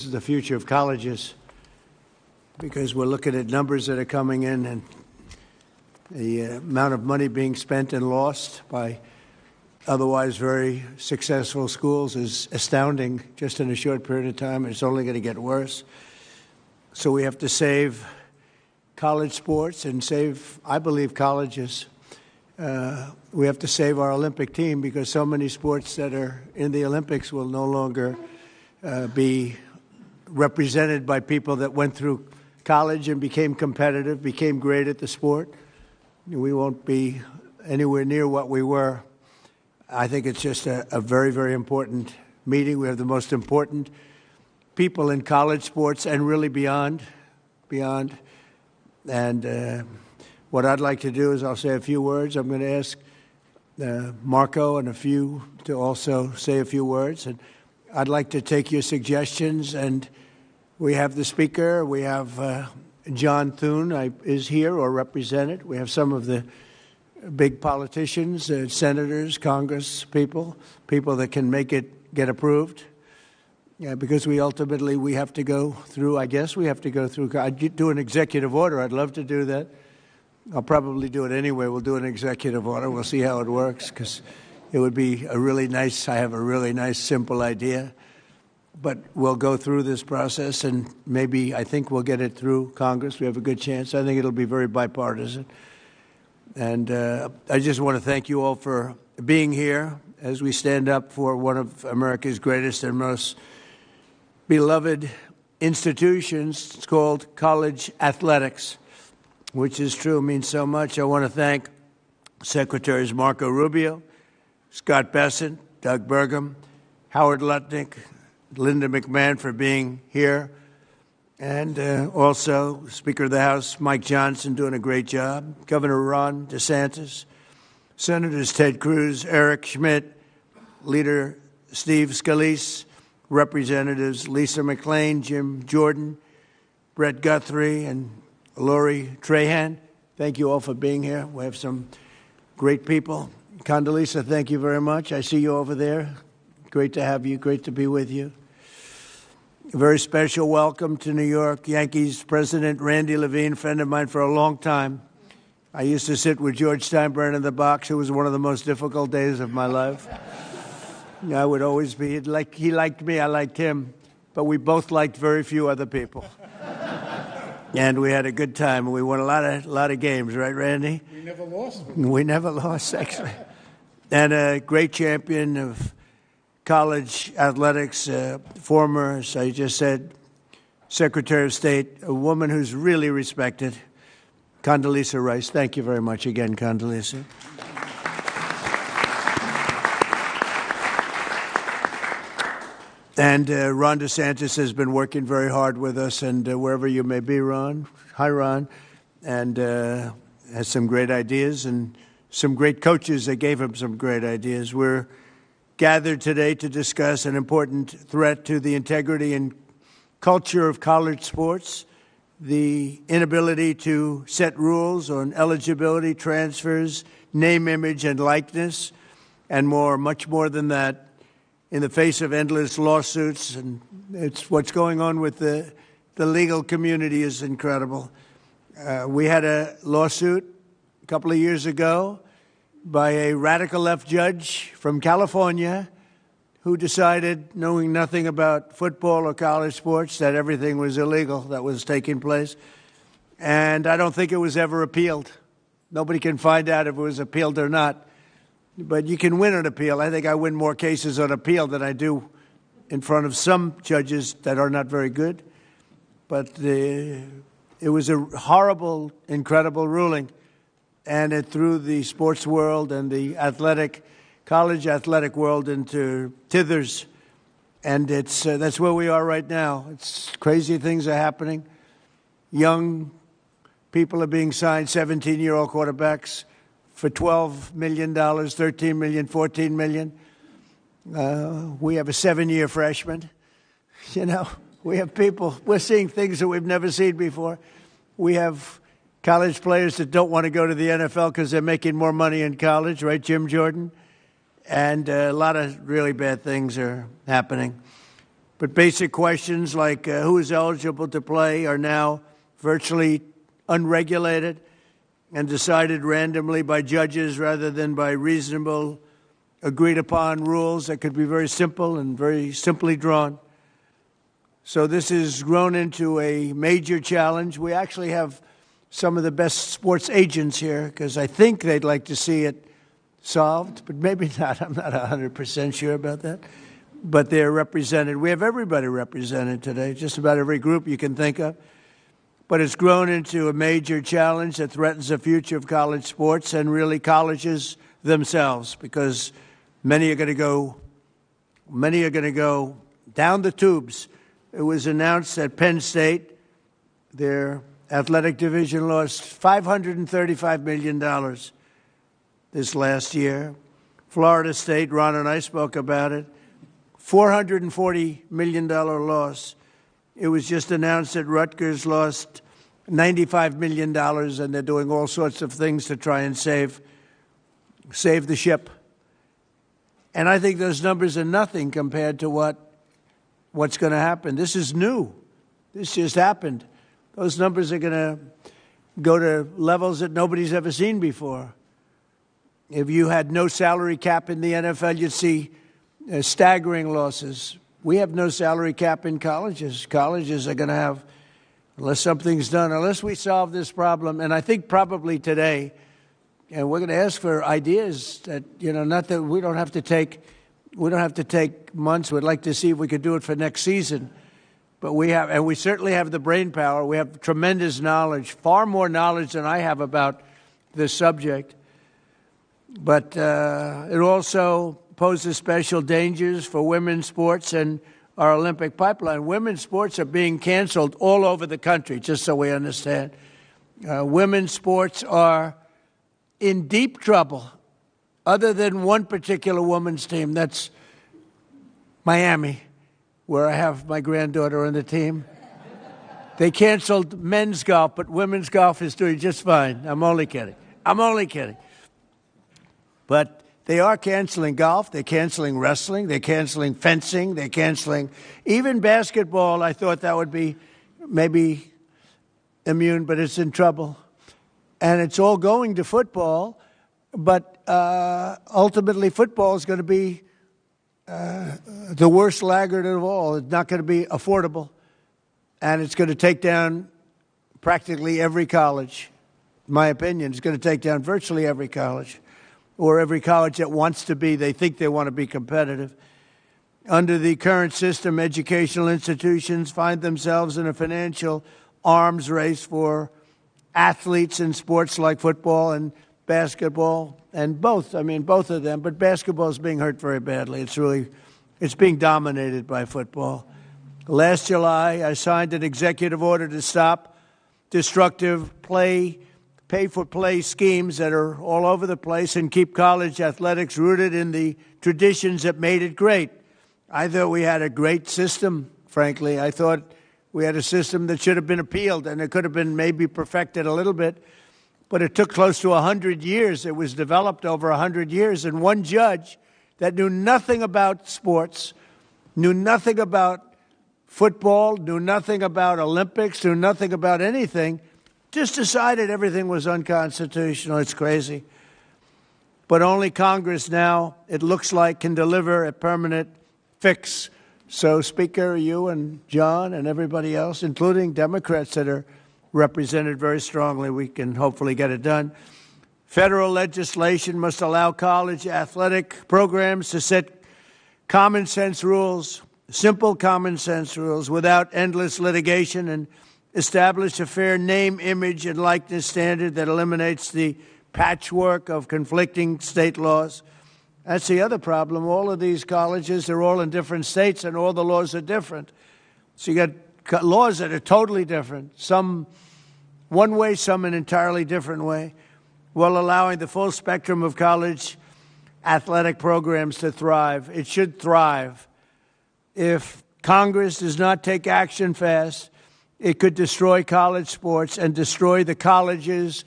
This is the future of colleges, because we're looking at numbers that are coming in and the amount of money being spent and lost by otherwise very successful schools is astounding just in a short period of time. It's only going to get worse. So we have to save college sports and save, I believe, colleges. We have to save our Olympic team, because so many sports that are in the Olympics will no longer be represented by people that went through college and became competitive, became great at the sport. We won't be anywhere near what we were. I think it's just a very, very important meeting. We have the most important people in college sports and really beyond. And what I'd like to do is I'll say a few words. I'm going to ask Marco and a few to also say a few words. And I'd like to take your suggestions. And we have the speaker. We have John Thune is here or represented. We have some of the big politicians, senators, Congress people that can make it get approved. Yeah, because we have to go through, I I'd do an executive order. I'd love to do that. I'll probably do it anyway. We'll do an executive order. We'll see how it works, because it would be I have a really nice, simple idea. But we'll go through this process, and I think we'll get it through Congress. We have a good chance. I think it'll be very bipartisan. And I just want to thank you all for being here as we stand up for one of America's greatest and most beloved institutions. It's called college athletics, which is true, means so much. I want to thank Secretaries Marco Rubio, Scott Bessent, Doug Burgum, Howard Lutnick, Linda McMahon for being here, and also Speaker of the House Mike Johnson doing a great job, Governor Ron DeSantis, Senators Ted Cruz, Eric Schmidt, Leader Steve Scalise, Representatives Lisa McClain, Jim Jordan, Brett Guthrie, and Lori Trahan. Thank you all for being here. We have some great people. Condoleezza, thank you very much. I see you over there. Great to have you. Great to be with you. A very special welcome to New York Yankees President Randy Levine, friend of mine for a long time. I used to sit with George Steinbrenner in the box. It was one of the most difficult days of my life. I would always be, he liked me, I liked him, but we both liked very few other people. And we had a good time. We won a lot of games, right, Randy? We never lost. We never lost, actually. And a great champion of college athletics, former, as I just said, Secretary of State, a woman who's really respected, Condoleezza Rice. Thank you very much again, Condoleezza. And Ron DeSantis has been working very hard with us, and wherever you may be, Ron, hi, Ron, and has some great ideas and some great coaches that gave him some great ideas. We're gathered today to discuss an important threat to the integrity and culture of college sports, the inability to set rules on eligibility, transfers, name, image, and likeness, and much more than that, in the face of endless lawsuits. And it's what's going on with the legal community is incredible. We had a lawsuit a couple of years ago by a radical left judge from California who decided, knowing nothing about football or college sports, that everything was illegal that was taking place. And I don't think it was ever appealed. Nobody can find out if it was appealed or not. But you can win an appeal. I think I win more cases on appeal than I do in front of some judges that are not very good. But it was a horrible, incredible ruling. And it threw the sports world and the college athletic world into tithers. And that's where we are right now. It's crazy things are happening. Young people are being signed, 17-year-old quarterbacks, for $12 million, $13 million, $14 million. We have a 7-year freshman. We have people, we're seeing things that we've never seen before. We have college players that don't want to go to the NFL because they're making more money in college, right, Jim Jordan? And a lot of really bad things are happening. But basic questions like who is eligible to play are now virtually unregulated and decided randomly by judges rather than by reasonable, agreed-upon rules that could be very simple and very simply drawn. So this has grown into a major challenge. We actually have some of the best sports agents here because I think they'd like to see it solved, but maybe not. I'm not 100% sure about that. But they're represented. We have everybody represented today, just about every group you can think of. But it's grown into a major challenge that threatens the future of college sports and really colleges themselves, because many are going to go down the tubes. It was announced that Penn State, their athletic division, lost $535 million this last year. Florida State, Ron and I spoke about it, $440 million loss. It was just announced that Rutgers lost $95 million, and they're doing all sorts of things to try and save the ship. And I think those numbers are nothing compared to what's going to happen. This is new. This just happened. Those numbers are going to go to levels that nobody's ever seen before. If you had no salary cap in the NFL, you'd see staggering losses. We have no salary cap in colleges. Colleges are going to have, unless something's done, unless we solve this problem, and I think probably today, and we're going to ask for ideas that, not that we don't have to take months. We'd like to see if we could do it for next season. But we certainly have the brain power. We have tremendous knowledge, far more knowledge than I have about this subject. But it also poses special dangers for women's sports and our Olympic pipeline. Women's sports are being canceled all over the country, just so we understand. Women's sports are in deep trouble, other than one particular women's team. That's Miami, where I have my granddaughter on the team. They canceled men's golf, but women's golf is doing just fine. I'm only kidding. But they are canceling golf. They're canceling wrestling. They're canceling fencing. They're canceling even basketball. I thought that would be maybe immune, but it's in trouble. And it's all going to football. But ultimately, football is going to be the worst laggard of all. It's not going to be affordable. And it's going to take down practically every college. In my opinion, it's going to take down virtually every college, or every college that wants to be, they think they want to be competitive. Under the current system, educational institutions find themselves in a financial arms race for athletes in sports like football and basketball, and both of them, but basketball is being hurt very badly. It's being dominated by football. Last July, I signed an executive order to stop destructive pay-for-play schemes that are all over the place and keep college athletics rooted in the traditions that made it great. I thought we had a great system, frankly. I thought we had a system that should have been appealed, and it could have been maybe perfected a little bit. But it took close to 100 years. It was developed over 100 years. And one judge that knew nothing about sports, knew nothing about football, knew nothing about Olympics, knew nothing about anything, just decided everything was unconstitutional. It's crazy. But only Congress now, it looks like, can deliver a permanent fix. So, Speaker, you and John and everybody else, including Democrats that are represented very strongly, we can hopefully get it done. Federal legislation must allow college athletic programs to set common sense rules, simple common sense rules, without endless litigation, and establish a fair name, image, and likeness standard that eliminates the patchwork of conflicting state laws. That's the other problem. All of these colleges, they're all in different states, and all the laws are different. So you got laws that are totally different, some one way, some an entirely different way, while allowing the full spectrum of college athletic programs to thrive. It should thrive. If Congress does not take action fast, it could destroy college sports and destroy the colleges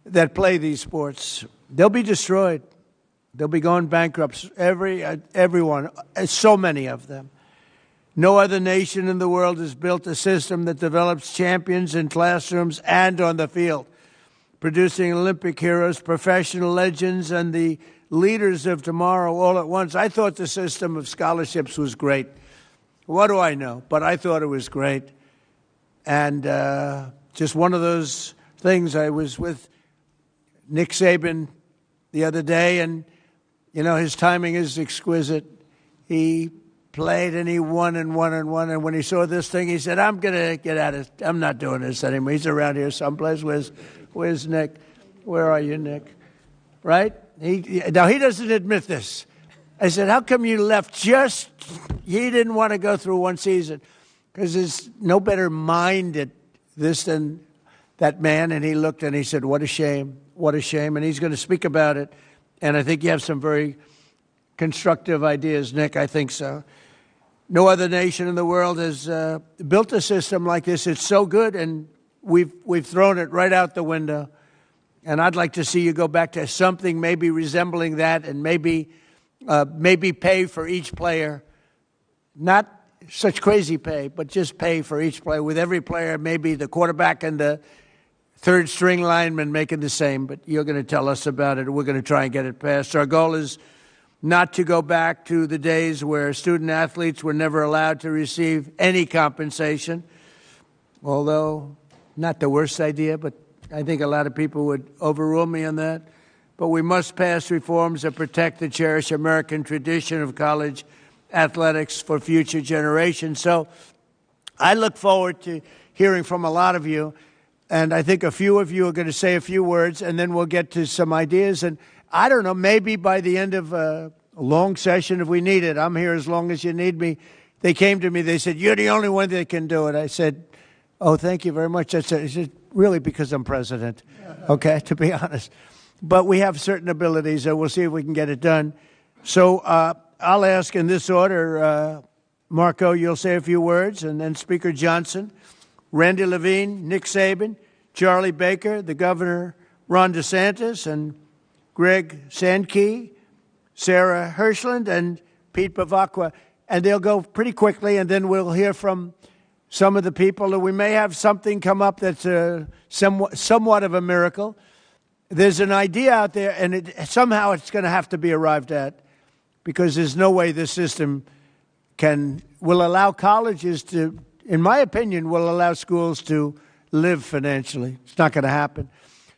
that play these sports. They'll be destroyed. They'll be going bankrupt. Everyone, so many of them. No other nation in the world has built a system that develops champions in classrooms and on the field, producing Olympic heroes, professional legends, and the leaders of tomorrow all at once. I thought the system of scholarships was great. What do I know? But I thought it was great. And just one of those things. I was with Nick Saban the other day, and, you know, his timing is exquisite. He played and he won and won and won. And when he saw this thing, he said, I'm going to get out of, I'm not doing this anymore. He's around here someplace. Where's Nick? Where are you, Nick? Right? Now, he doesn't admit this. I said, how come you left just, he didn't want to go through one season? Because there's no better mind at this than that man. And he looked and he said, what a shame, what a shame. And he's going to speak about it. And I think you have some very constructive ideas, Nick. I think so. No other nation in the world has built a system like this. It's so good, and we've thrown it right out the window. And I'd like to see you go back to something maybe resembling that, and maybe pay for each player. Not such crazy pay, but just pay for each player. With every player, maybe the quarterback and the third-string lineman making the same. But you're going to tell us about it. We're going to try and get it passed. Our goal is not to go back to the days where student-athletes were never allowed to receive any compensation, although not the worst idea, but I think a lot of people would overrule me on that. But we must pass reforms that protect the cherished American tradition of college athletics for future generations. So I look forward to hearing from a lot of you, and I think a few of you are going to say a few words, and then we'll get to some ideas. And I don't know, maybe by the end of a long session, if we need it, I'm here as long as you need me. They came to me, they said, you're the only one that can do it. I said, oh, thank you very much. I said, really, because I'm president, okay, to be honest. But we have certain abilities, and we'll see if we can get it done. So I'll ask in this order, Marco, you'll say a few words, and then Speaker Johnson, Randy Levine, Nick Saban, Charlie Baker, the Governor, Ron DeSantis, and Greg Sankey, Sarah Hershland, and Pete Bevacqua. And they'll go pretty quickly, and then we'll hear from some of the people. And we may have something come up that's somewhat of a miracle. There's an idea out there, and somehow it's going to have to be arrived at, because there's no way this system will allow colleges to, in my opinion, will allow schools to live financially. It's not going to happen.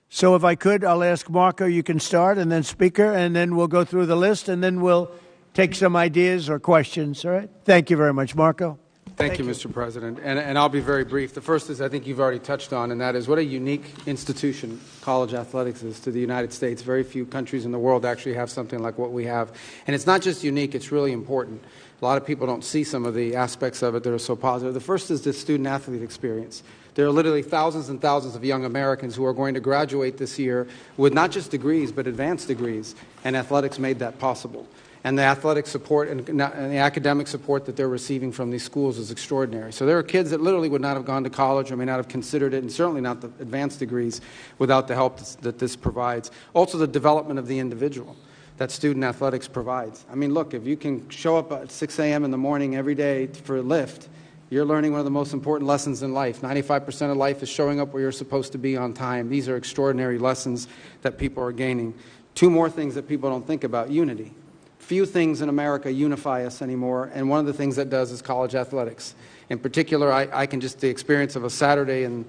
So if I could, I'll ask Marco, you can start, and then Speaker, and then we'll go through the list, and then we'll take some ideas or questions. All right? Thank you very much. Marco? Thank you, Mr. President. And I'll be very brief. The first is I think you've already touched on, and that is what a unique institution college athletics is to the United States. Very few countries in the world actually have something like what we have. And it's not just unique, it's really important. A lot of people don't see some of the aspects of it that are so positive. The first is the student-athlete experience. There are literally thousands and thousands of young Americans who are going to graduate this year with not just degrees, but advanced degrees, and athletics made that possible. And the athletic support and the academic support that they're receiving from these schools is extraordinary. So there are kids that literally would not have gone to college or may not have considered it, and certainly not the advanced degrees, without the help that this provides. Also, the development of the individual that student athletics provides. I mean, look, if you can show up at 6 a.m. in the morning every day for a lift, you're learning one of the most important lessons in life. 95% of life is showing up where you're supposed to be on time. These are extraordinary lessons that people are gaining. Two more things that people don't think about: unity. Few things in America unify us anymore, and one of the things that does is college athletics. In particular, I can just the experience of a Saturday, and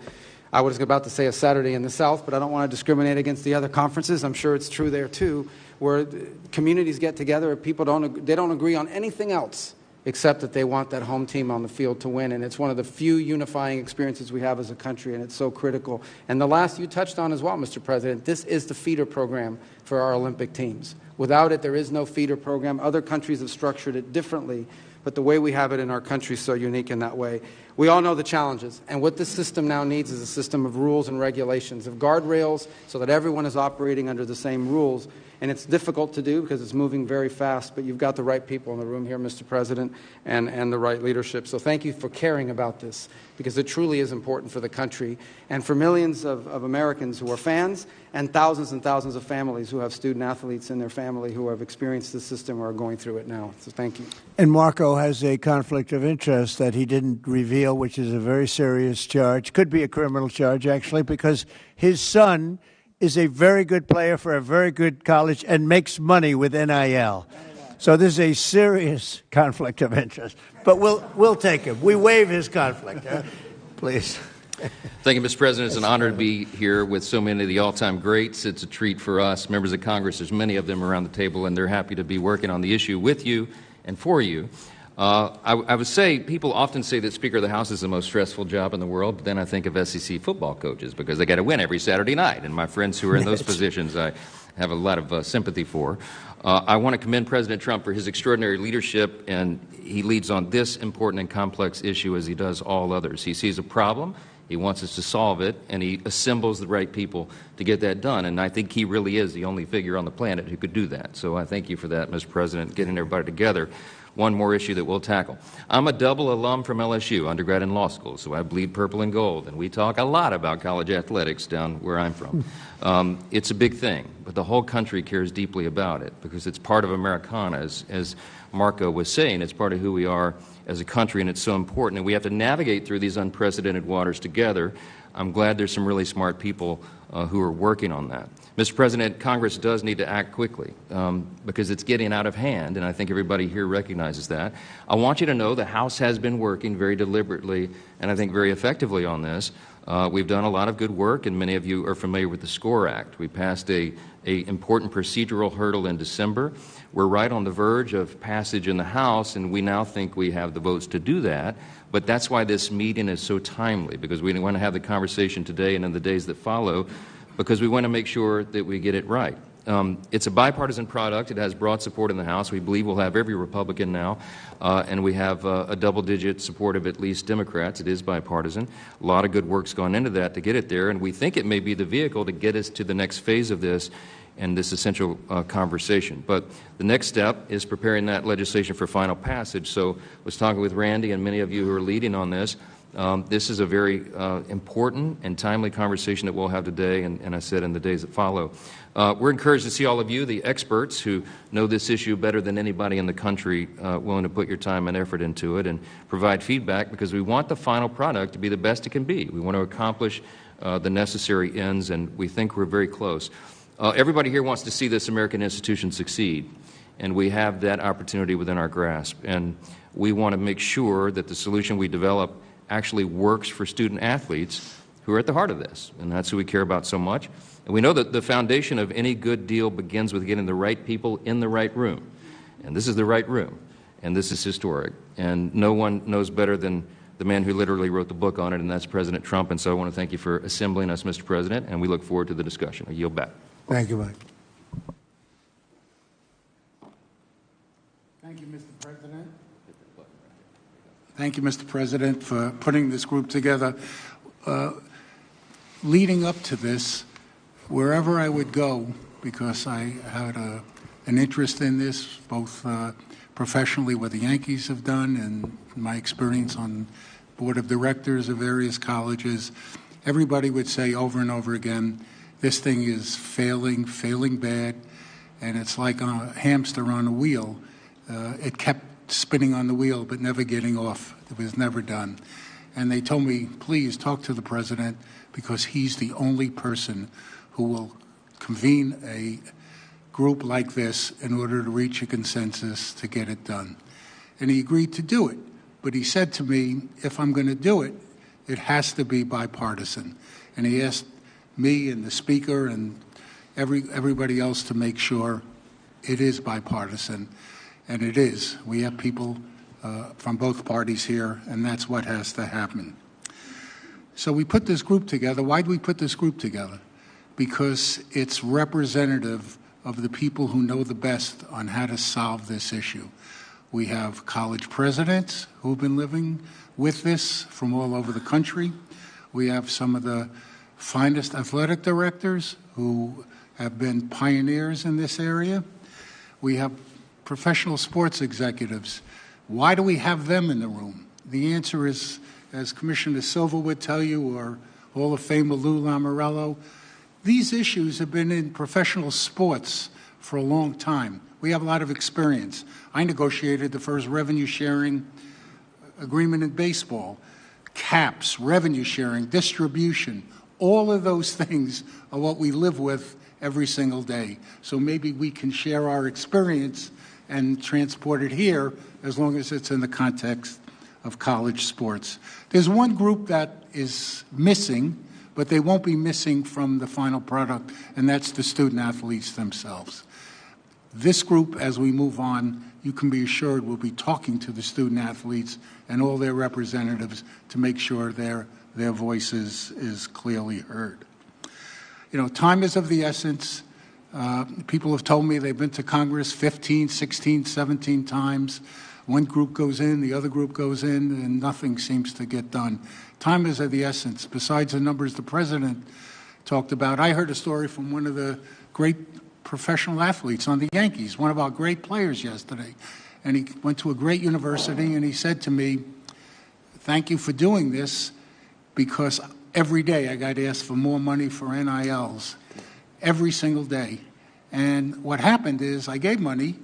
I was about to say a Saturday in the South, but I don't want to discriminate against the other conferences. I'm sure it's true there too, where communities get together, people don't agree on anything else except that they want that home team on the field to win. And it's one of the few unifying experiences we have as a country, and it's so critical. And the last you touched on as well, Mr. President, this is the feeder program for our Olympic teams. Without it, there is no feeder program. Other countries have structured it differently, but the way we have it in our country is so unique in that way. We all know the challenges, and what this system now needs is a system of rules and regulations, of guardrails, so that everyone is operating under the same rules. And it's difficult to do because it's moving very fast, but you've got the right people in the room here, Mr. President, and the right leadership. So thank you for caring about this, because it truly is important for the country and for millions of Americans who are fans and thousands of families who have student athletes in their family who have experienced the system or are going through it now. So thank you. And Marco has a conflict of interest that he didn't reveal, which is a very serious charge. Could be a criminal charge, actually, because his son is a very good player for a very good college and makes money with NIL. So this is a serious conflict of interest. But we'll take him. We waive his conflict. Please. Thank you, Mr. President. It's an honor to be here with so many of the all-time greats. It's a treat for us, members of Congress. There's many of them around the table, and they're happy to be working on the issue with you and for you. I would say people often say that Speaker of the House is the most stressful job in the world, but then I think of SEC football coaches because they got to win every Saturday night. And my friends who are in those positions, I have a lot of sympathy for. I want to commend President Trump for his extraordinary leadership, and he leads on this important and complex issue as he does all others. He sees a problem, he wants us to solve it, and he assembles the right people to get that done. And I think he really is the only figure on the planet who could do that. So I thank you for that, Mr. President, getting everybody together. One more issue that we'll tackle. I'm a double alum from LSU, undergrad and law school, so I bleed purple and gold, and we talk a lot about college athletics down where I'm from. It's a big thing, but the whole country cares deeply about it because it's part of Americana, as Marco was saying. It's part of who we are as a country, and it's so important, and we have to navigate through these unprecedented waters together. I'm glad there's some really smart people who are working on that. Mr. President, Congress does need to act quickly because it's getting out of hand, and I think everybody here recognizes that. I want you to know the House has been working very deliberately and I think very effectively on this. We've done a lot of good work, and many of you are familiar with the SCORE Act. We passed a important procedural hurdle in December. We're right on the verge of passage in the House, and we now think we have the votes to do that. But that's why this meeting is so timely, because we want to have the conversation today and in the days that follow, because we want to make sure that we get it right. It's a bipartisan product. It has broad support in the House. We believe we'll have every Republican now, and we have a double-digit support of at least Democrats. It is bipartisan. A lot of good work's gone into that to get it there, and we think it may be the vehicle to get us to the next phase of this and this essential conversation. But the next step is preparing that legislation for final passage. So I was talking with Randy and many of you who are leading on this. This is a very important and timely conversation that we'll have today, and I said in the days that follow. We're encouraged to see all of you, the experts who know this issue better than anybody in the country, willing to put your time and effort into it and provide feedback, because we want the final product to be the best it can be. We want to accomplish the necessary ends, and we think we're very close. Everybody here wants to see this American institution succeed, and we have that opportunity within our grasp. And we want to make sure that the solution we develop actually works for student athletes who are at the heart of this, and that's who we care about so much. And we know that the foundation of any good deal begins with getting the right people in the right room, and this is the right room, and this is historic, and no one knows better than the man who literally wrote the book on it, and that's President Trump. And so I want to thank you for assembling us, Mr. President, and we look forward to the discussion. I yield back. Thank you, Mike. Thank you, Mr. President. Thank you, Mr. President, for putting this group together. Leading up to this, wherever I would go, because I had an interest in this, both professionally what the Yankees have done and my experience on board of directors of various colleges, everybody would say over and over again, this thing is failing bad, and it's like a hamster on a wheel. It kept spinning on the wheel but never getting off. It was never done. And they told me, please talk to the president, because he's the only person who will convene a group like this in order to reach a consensus to get it done. And he agreed to do it. But he said to me, if I'm going to do it, it has to be bipartisan. And he asked me and the speaker and everybody else to make sure it is bipartisan. And it is. We have people from both parties here, and that's what has to happen. So we put this group together. Why did we put this group together? Because it's representative of the people who know the best on how to solve this issue. We have college presidents who've been living with this from all over the country. We have some of the finest athletic directors who have been pioneers in this area. We have professional sports executives. Why do we have them in the room? The answer is, as Commissioner Silva would tell you, or Hall of Famer Lou Lamoriello, these issues have been in professional sports for a long time. We have a lot of experience. I negotiated the first revenue sharing agreement in baseball. Caps, revenue sharing, distribution, all of those things are what we live with every single day. So maybe we can share our experience and transport it here as long as it's in the context of college sports. There's one group that is missing, but they won't be missing from the final product, and that's the student athletes themselves. This group, as we move on, you can be assured we'll be talking to the student athletes and all their representatives to make sure their voices is clearly heard. You know, time is of the essence. People have told me they've been to Congress 15, 16, 17 times. One group goes in, the other group goes in, and nothing seems to get done. Time is of the essence. Besides the numbers the president talked about, I heard a story from one of the great professional athletes on the Yankees, one of our great players yesterday. And he went to a great university, and he said to me, "Thank you for doing this, because every day I got asked for more money for NILs, every single day." And what happened is I gave money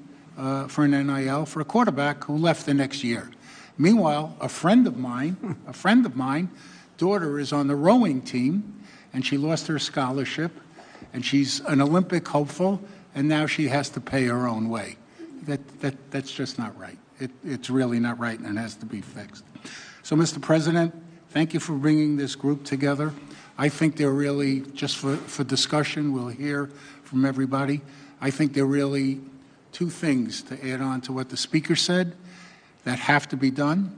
for an NIL for a quarterback who left the next year. Meanwhile, a friend of mine, daughter is on the rowing team, and she lost her scholarship, and she's an Olympic hopeful, and now she has to pay her own way. That's just not right. It's really not right, and it has to be fixed. So, Mr. President, thank you for bringing this group together. I think they're really, just for discussion, we'll hear from everybody. I think they're really two things to add on to what the Speaker said that have to be done.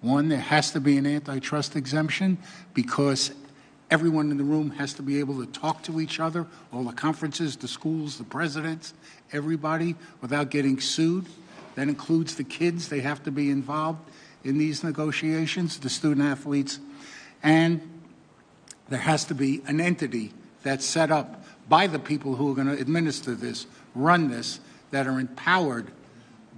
One, there has to be an antitrust exemption because everyone in the room has to be able to talk to each other, all the conferences, the schools, the presidents, everybody, without getting sued. That includes the kids. They have to be involved in these negotiations, the student athletes. And there has to be an entity that's set up by the people who are going to administer this, run this, that are empowered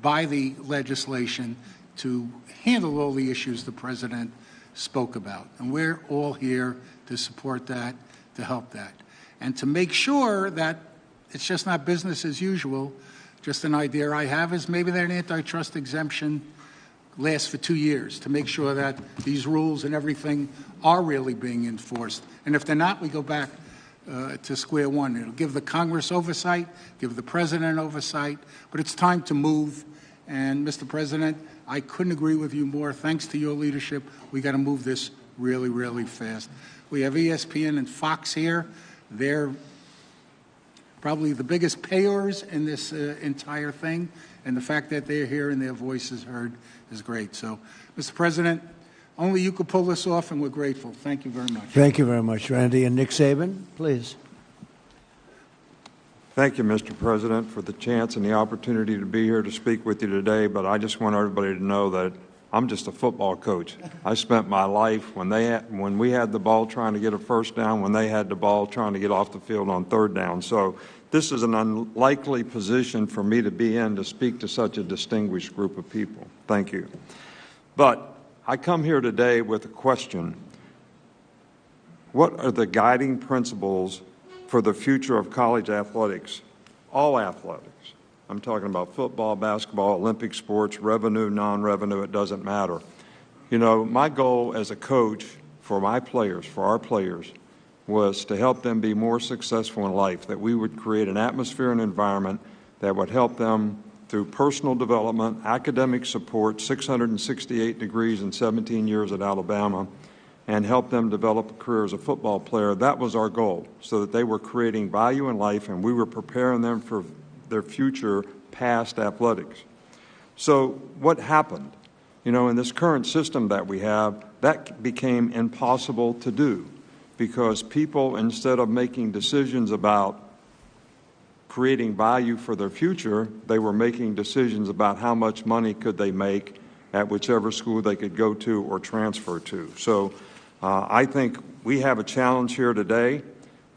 by the legislation to handle all the issues the president spoke about. And we're all here to support that, to help that. And to make sure that it's just not business as usual. Just an idea I have is maybe that antitrust exemption lasts for 2 years to make sure that these rules and everything are really being enforced. And if they're not, we go back to square one. It'll give the Congress oversight, give the president oversight, but it's time to move. And, Mr. President, I couldn't agree with you more. Thanks to your leadership, we got to move this really, really fast. We have ESPN and Fox here. They're probably the biggest payers in this entire thing, and the fact that they're here and their voice is heard is great. So, Mr. President, only you could pull this off, and we're grateful. Thank you very much. Thank you very much, Randy. And Nick Saban, please. Thank you, Mr. President, for the chance and the opportunity to be here to speak with you today, but I just want everybody to know that I'm just a football coach. I spent my life when we had the ball trying to get a first down, when they had the ball trying to get off the field on third down. So this is an unlikely position for me to be in to speak to such a distinguished group of people. Thank you. But I come here today with a question. What are the guiding principles for the future of college athletics? All athletics. I'm talking about football, basketball, Olympic sports, revenue, non-revenue, it doesn't matter. You know, my goal as a coach for my players, for our players, was to help them be more successful in life, that we would create an atmosphere and environment that would help them through personal development, academic support, 668 degrees in 17 years at Alabama, and help them develop a career as a football player. That was our goal, so that they were creating value in life and we were preparing them for their future past athletics. So what happened? You know, in this current system that we have, that became impossible to do because people, instead of making decisions about creating value for their future, they were making decisions about how much money could they make at whichever school they could go to or transfer to. So I think we have a challenge here today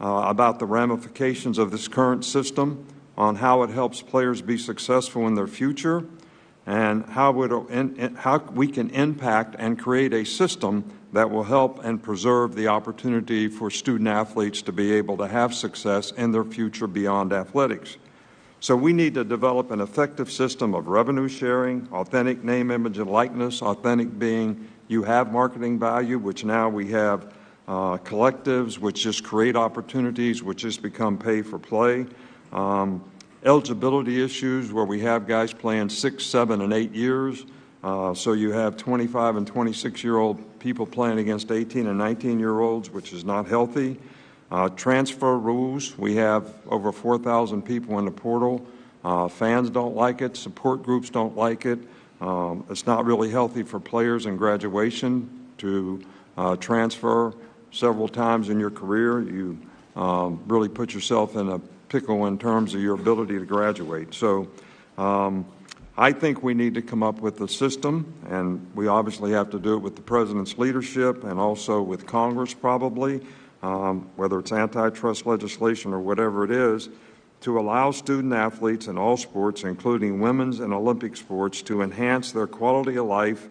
about the ramifications of this current system on how it helps players be successful in their future and how we can impact and create a system that will help and preserve the opportunity for student athletes to be able to have success in their future beyond athletics. So we need to develop an effective system of revenue sharing, authentic name, image, and likeness, authentic being you have marketing value, which now we have collectives, which just create opportunities, which just become pay for play. Eligibility issues where we have guys playing 6, 7, and 8 years. So you have 25 and 26-year-old people playing against 18 and 19-year-olds, which is not healthy. Transfer rules. We have over 4,000 people in the portal. Fans don't like it. Support groups don't like it. It's not really healthy for players in graduation to transfer several times in your career. You really put yourself in a pickle in terms of your ability to graduate. So I think we need to come up with a system, and we obviously have to do it with the President's leadership and also with Congress probably, whether it's antitrust legislation or whatever it is, to allow student athletes in all sports, including women's and Olympic sports, to enhance their quality of life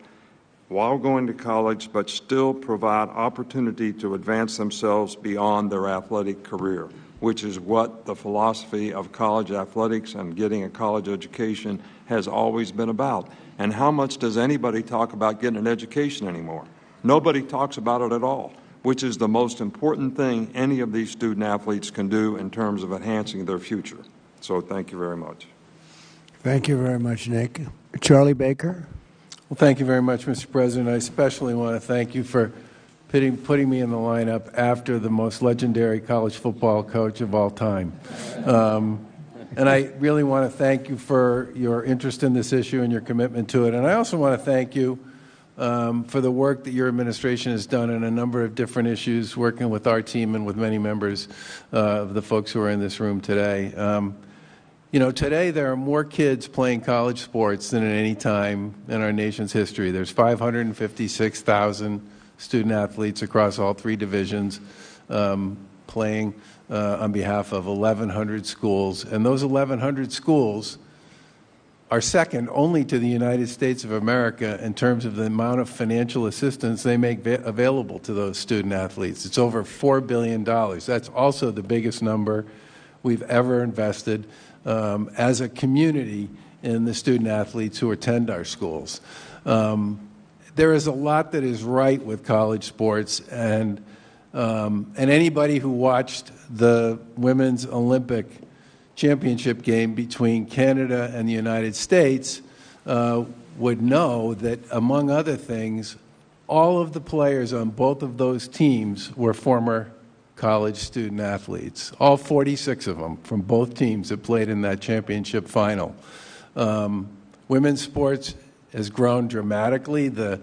while going to college, but still provide opportunity to advance themselves beyond their athletic career, which is what the philosophy of college athletics and getting a college education has always been about. And how much does anybody talk about getting an education anymore? Nobody talks about it at all, which is the most important thing any of these student athletes can do in terms of enhancing their future. So thank you very much. Thank you very much, Nick. Charlie Baker. Well, thank you very much, Mr. President. I especially want to thank you for putting me in the lineup after the most legendary college football coach of all time. And I really want to thank you for your interest in this issue and your commitment to it. And I also want to thank you for the work that your administration has done on a number of different issues, working with our team and with many members of the folks who are in this room today. Today there are more kids playing college sports than at any time in our nation's history. There's 556,000 student athletes across all 3 divisions playing on behalf of 1,100 schools. And those 1,100 schools are second only to the United States of America in terms of the amount of financial assistance they make available to those student athletes. It's over $4 billion. That's also the biggest number we've ever invested as a community in the student athletes who attend our schools. There is a lot that is right with college sports, and anybody who watched the Women's Olympic Championship game between Canada and the United States would know that, among other things, all of the players on both of those teams were former college student athletes, all 46 of them from both teams that played in that championship final. Women's sports has grown dramatically. The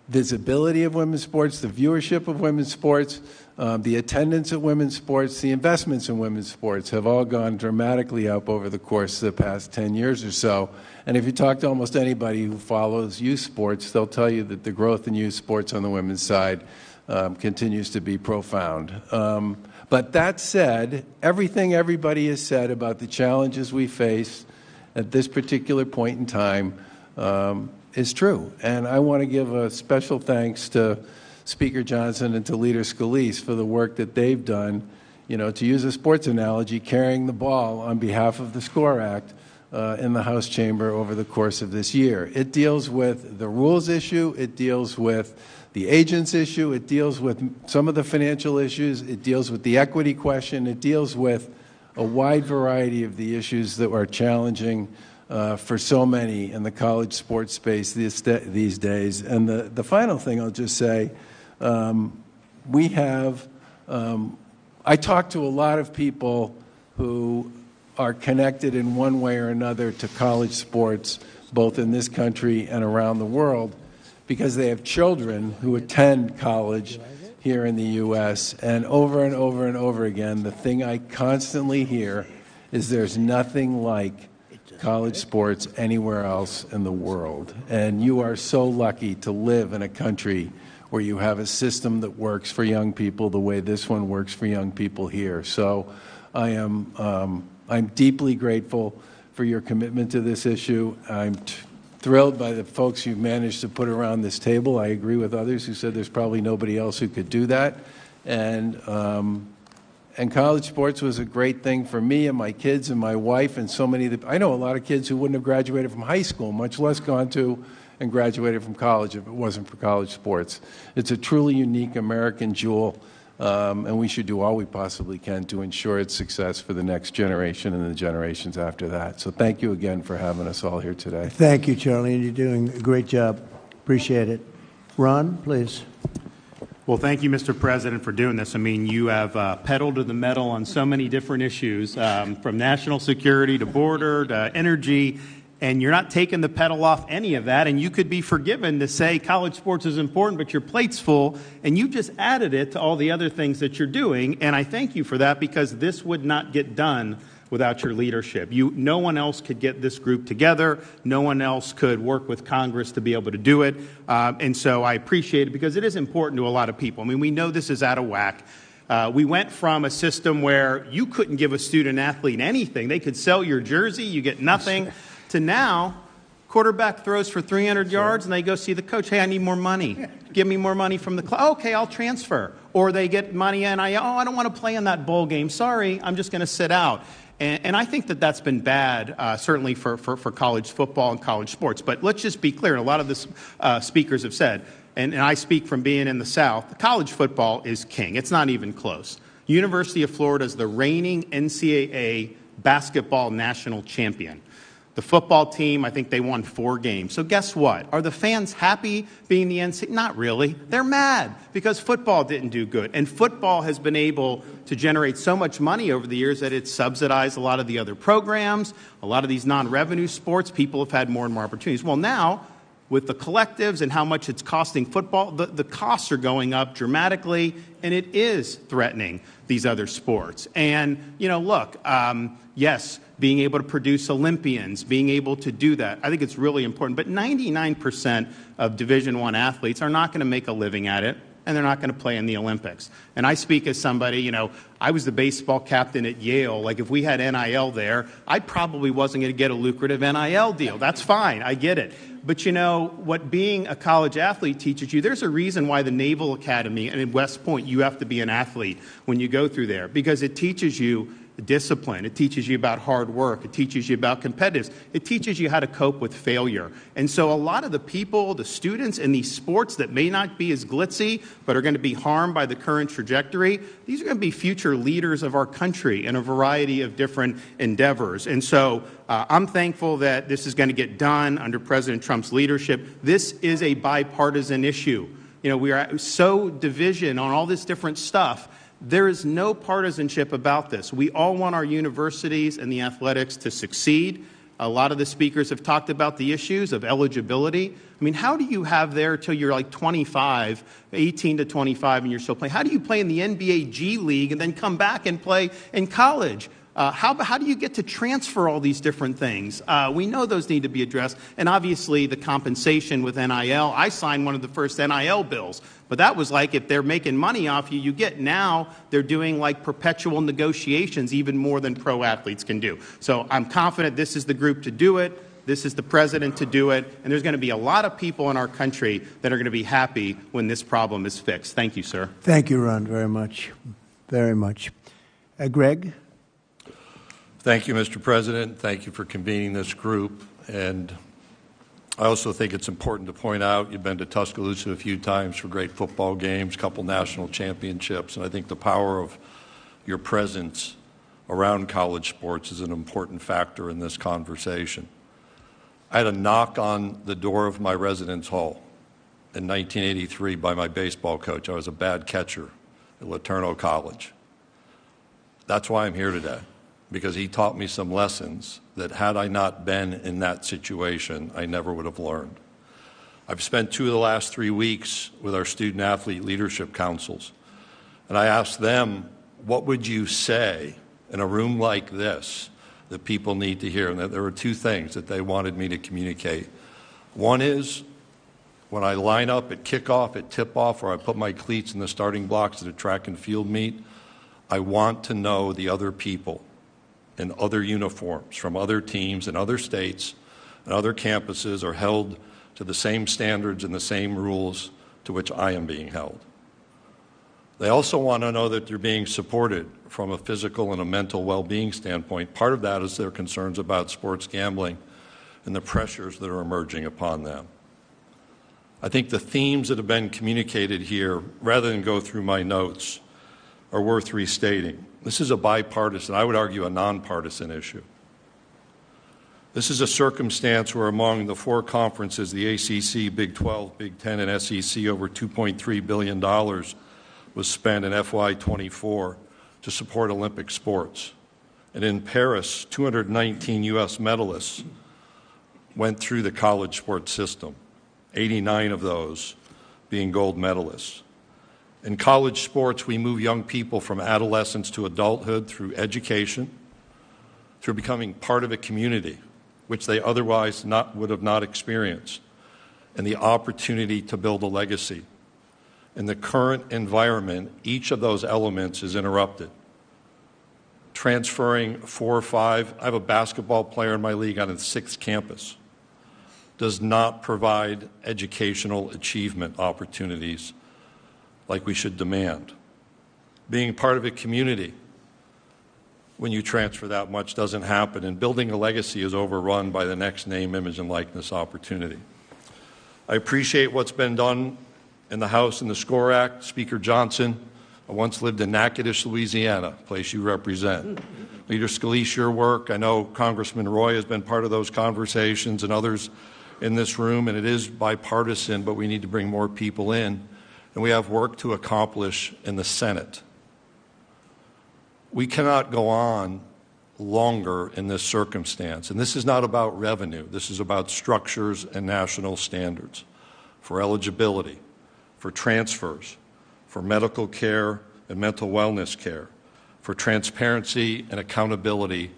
visibility of women's sports, the viewership of women's sports, the attendance at women's sports, the investments in women's sports have all gone dramatically up over the course of the past 10 years or so. And if you talk to almost anybody who follows youth sports, they'll tell you that the growth in youth sports on the women's side continues to be profound. But that said, everything everybody has said about the challenges we face at this particular point in time is true. And I want to give a special thanks to Speaker Johnson and to Leader Scalise for the work that they've done, to use a sports analogy, carrying the ball on behalf of the SCORE Act in the House chamber over the course of this year. It deals with the rules issue, it deals with the agents issue, it deals with some of the financial issues, it deals with the equity question, it deals with a wide variety of the issues that are challenging for so many in the college sports space these days. And the final thing I'll just say, we have, I talk to a lot of people who are connected in one way or another to college sports, both in this country and around the world, because they have children who attend college here in the U.S. And over and over and over again, the thing I constantly hear is there's nothing like college sports anywhere else in the world. And you are so lucky to live in a country where you have a system that works for young people the way this one works for young people here. So I'm deeply grateful for your commitment to this issue. I'm thrilled by the folks you've managed to put around this table. I agree with others who said there's probably nobody else who could do that. And college sports was a great thing for me and my kids and my wife and so many. I know a lot of kids who wouldn't have graduated from high school, much less gone to and graduated from college if it wasn't for college sports. It's a truly unique American jewel, and we should do all we possibly can to ensure its success for the next generation and the generations after that. So thank you again for having us all here today. Thank you, Charlie. You're doing a great job. Appreciate it. Ron, please. Well, thank you, Mr. President, for doing this. I mean, you have pedaled to the metal on so many different issues, from national security to border to energy, and you're not taking the pedal off any of that, and you could be forgiven to say college sports is important, but your plate's full, and you just added it to all the other things that you're doing, and I thank you for that because this would not get done without your leadership. No one else could get this group together. No one else could work with Congress to be able to do it, and so I appreciate it because it is important to a lot of people. I mean, we know this is out of whack. We went from a system where you couldn't give a student athlete anything. They could sell your jersey, you get nothing, to now, quarterback throws for 300 yards and they go see the coach. Hey, I need more money. Give me more money from the club. Okay, I'll transfer. Or they get money and I don't want to play in that bowl game. Sorry, I'm just going to sit out. And I think that that's been bad, certainly for college football and college sports. But let's just be clear, and a lot of the speakers have said, and I speak from being in the South, college football is king. It's not even close. University of Florida is the reigning NCAA basketball national champion. The football team, I think they won 4 games. So guess what? Are the fans happy being the NCAA? Not really. They're mad because football didn't do good. And football has been able to generate so much money over the years that it's subsidized a lot of the other programs, a lot of these non-revenue sports. People have had more and more opportunities. Well, now, with the collectives and how much it's costing football, the costs are going up dramatically, and it is threatening these other sports. And, look, yes, being able to produce Olympians, being able to do that, I think it's really important. But 99% of Division I athletes are not going to make a living at it, and they're not going to play in the Olympics. And I speak as somebody, I was the baseball captain at Yale. Like, if we had NIL there, I probably wasn't going to get a lucrative NIL deal. That's fine. I get it. But what being a college athlete teaches you, there's a reason why the Naval Academy and in West Point, you have to be an athlete when you go through there, because it teaches you discipline. It teaches you about hard work. It teaches you about competitiveness. It teaches you how to cope with failure. And so a lot of the people, the students in these sports that may not be as glitzy, but are going to be harmed by the current trajectory, these are going to be future leaders of our country in a variety of different endeavors. And so I'm thankful that this is going to get done under President Trump's leadership. This is a bipartisan issue. We are so division on all this different stuff. There is no partisanship about this. We all want our universities and the athletics to succeed. A lot of the speakers have talked about the issues of eligibility. I mean, how do you have there till you're like 25, 18 to 25, and you're still playing? How do you play in the NBA G League and then come back and play in college? How do you get to transfer all these different things? We know those need to be addressed. And obviously, the compensation with NIL. I signed one of the first NIL bills. But that was like, if they're making money off you, you get. Now they're doing like perpetual negotiations, even more than pro athletes can do. So I'm confident this is the group to do it. This is the president to do it. And there's going to be a lot of people in our country that are going to be happy when this problem is fixed. Thank you, sir. Thank you, Ron, very much. Very much. Greg? Thank you, Mr. President. Thank you for convening this group. And I also think it's important to point out you've been to Tuscaloosa a few times for great football games, a couple national championships, and I think the power of your presence around college sports is an important factor in this conversation. I had a knock on the door of my residence hall in 1983 by my baseball coach. I was a bad catcher at Laterno College. That's why I'm here today, because he taught me some lessons that had I not been in that situation, I never would have learned. I've spent 2 of the last 3 weeks with our student-athlete leadership councils, and I asked them, what would you say in a room like this that people need to hear, and that there are two things that they wanted me to communicate. One is, when I line up at kickoff, at tip-off, or I put my cleats in the starting blocks at a track and field meet, I want to know the other people in other uniforms from other teams in other states and other campuses are held to the same standards and the same rules to which I am being held. They also want to know that they're being supported from a physical and a mental well-being standpoint. Part of that is their concerns about sports gambling and the pressures that are emerging upon them. I think the themes that have been communicated here, rather than go through my notes, are worth restating. This is a bipartisan, I would argue a nonpartisan issue. This is a circumstance where among the four conferences, the ACC, Big 12, Big 10, and SEC, over $2.3 billion was spent in FY24 to support Olympic sports. And in Paris, 219 U.S. medalists went through the college sports system, 89 of those being gold medalists. In college sports, we move young people from adolescence to adulthood through education, through becoming part of a community, which they otherwise would have not experienced, and the opportunity to build a legacy. In the current environment, each of those elements is interrupted. Transferring 4 or 5, I have a basketball player in my league on its 6th campus, does not provide educational achievement opportunities like we should demand. Being part of a community when you transfer that much doesn't happen, and building a legacy is overrun by the next name, image, and likeness opportunity. I appreciate what's been done in the House and the SCORE Act. Speaker Johnson, I once lived in Natchitoches, Louisiana, a place you represent. Leader Scalise, your work, I know Congressman Roy has been part of those conversations and others in this room, and it is bipartisan, but we need to bring more people in, and we have work to accomplish in the Senate. We cannot go on longer in this circumstance, and this is not about revenue. This is about structures and national standards for eligibility, for transfers, for medical care and mental wellness care, for transparency and accountability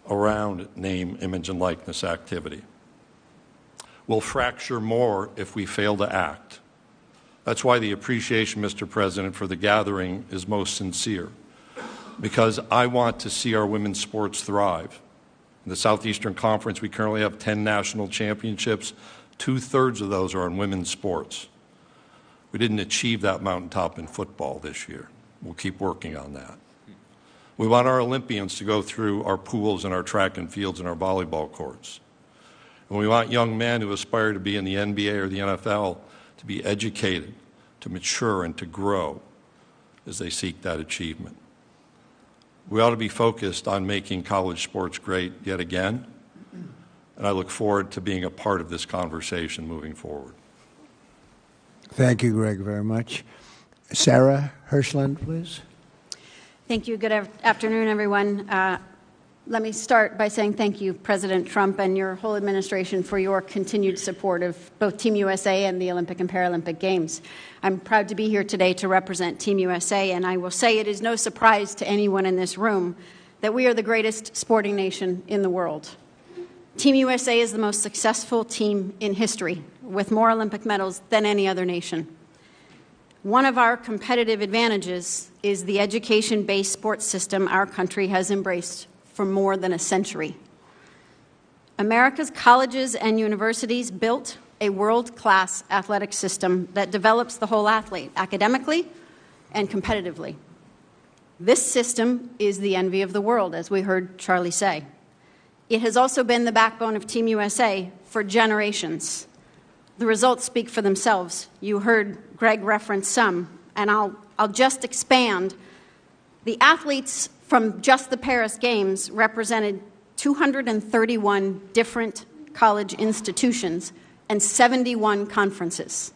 around name, image, and likeness activity. We'll fracture more if we fail to act. That's why the appreciation, Mr. President, for the gathering is most sincere, because I want to see our women's sports thrive. In the Southeastern Conference, we currently have 10 national championships. 2/3 of those are in women's sports. We didn't achieve that mountaintop in football this year. We'll keep working on that. We want our Olympians to go through our pools and our track and fields and our volleyball courts. And we want young men who aspire to be in the NBA or the NFL to be educated, to mature, and to grow as they seek that achievement. We ought to be focused on making college sports great yet again, and I look forward to being a part of this conversation moving forward. Thank you, Greg, very much. Sarah Hershland, please. Thank you. Good afternoon, everyone. Let me start by saying thank you, President Trump, and your whole administration for your continued support of both Team USA and the Olympic and Paralympic Games. I'm proud to be here today to represent Team USA, and I will say it is no surprise to anyone in this room that we are the greatest sporting nation in the world. Team USA is the most successful team in history, with more Olympic medals than any other nation. One of our competitive advantages is the education-based sports system our country has embraced for more than a century. America's colleges and universities built a world-class athletic system that develops the whole athlete, academically and competitively. This system is the envy of the world, as we heard Charlie say. It has also been the backbone of Team USA for generations. The results speak for themselves. You heard Greg reference some, and I'll just expand. The athletes from just the Paris Games represented 231 different college institutions and 71 conferences.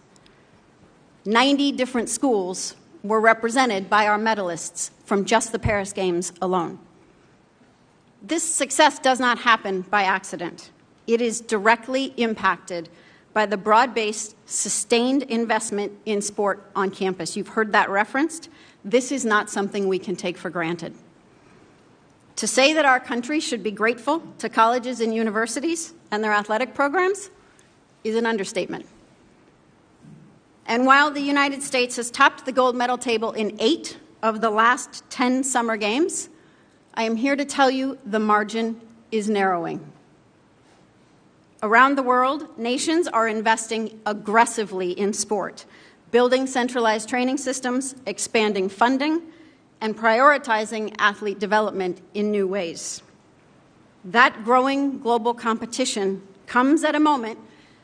90 different schools were represented by our medalists from just the Paris Games alone. This success does not happen by accident. It is directly impacted by the broad-based, sustained investment in sport on campus. You've heard that referenced. This is not something we can take for granted. To say that our country should be grateful to colleges and universities and their athletic programs is an understatement. And while the United States has topped the gold medal table in 8 of the last 10 summer games, I am here to tell you the margin is narrowing. Around the world, nations are investing aggressively in sport, building centralized training systems, expanding funding, and prioritizing athlete development in new ways. That growing global competition comes at a moment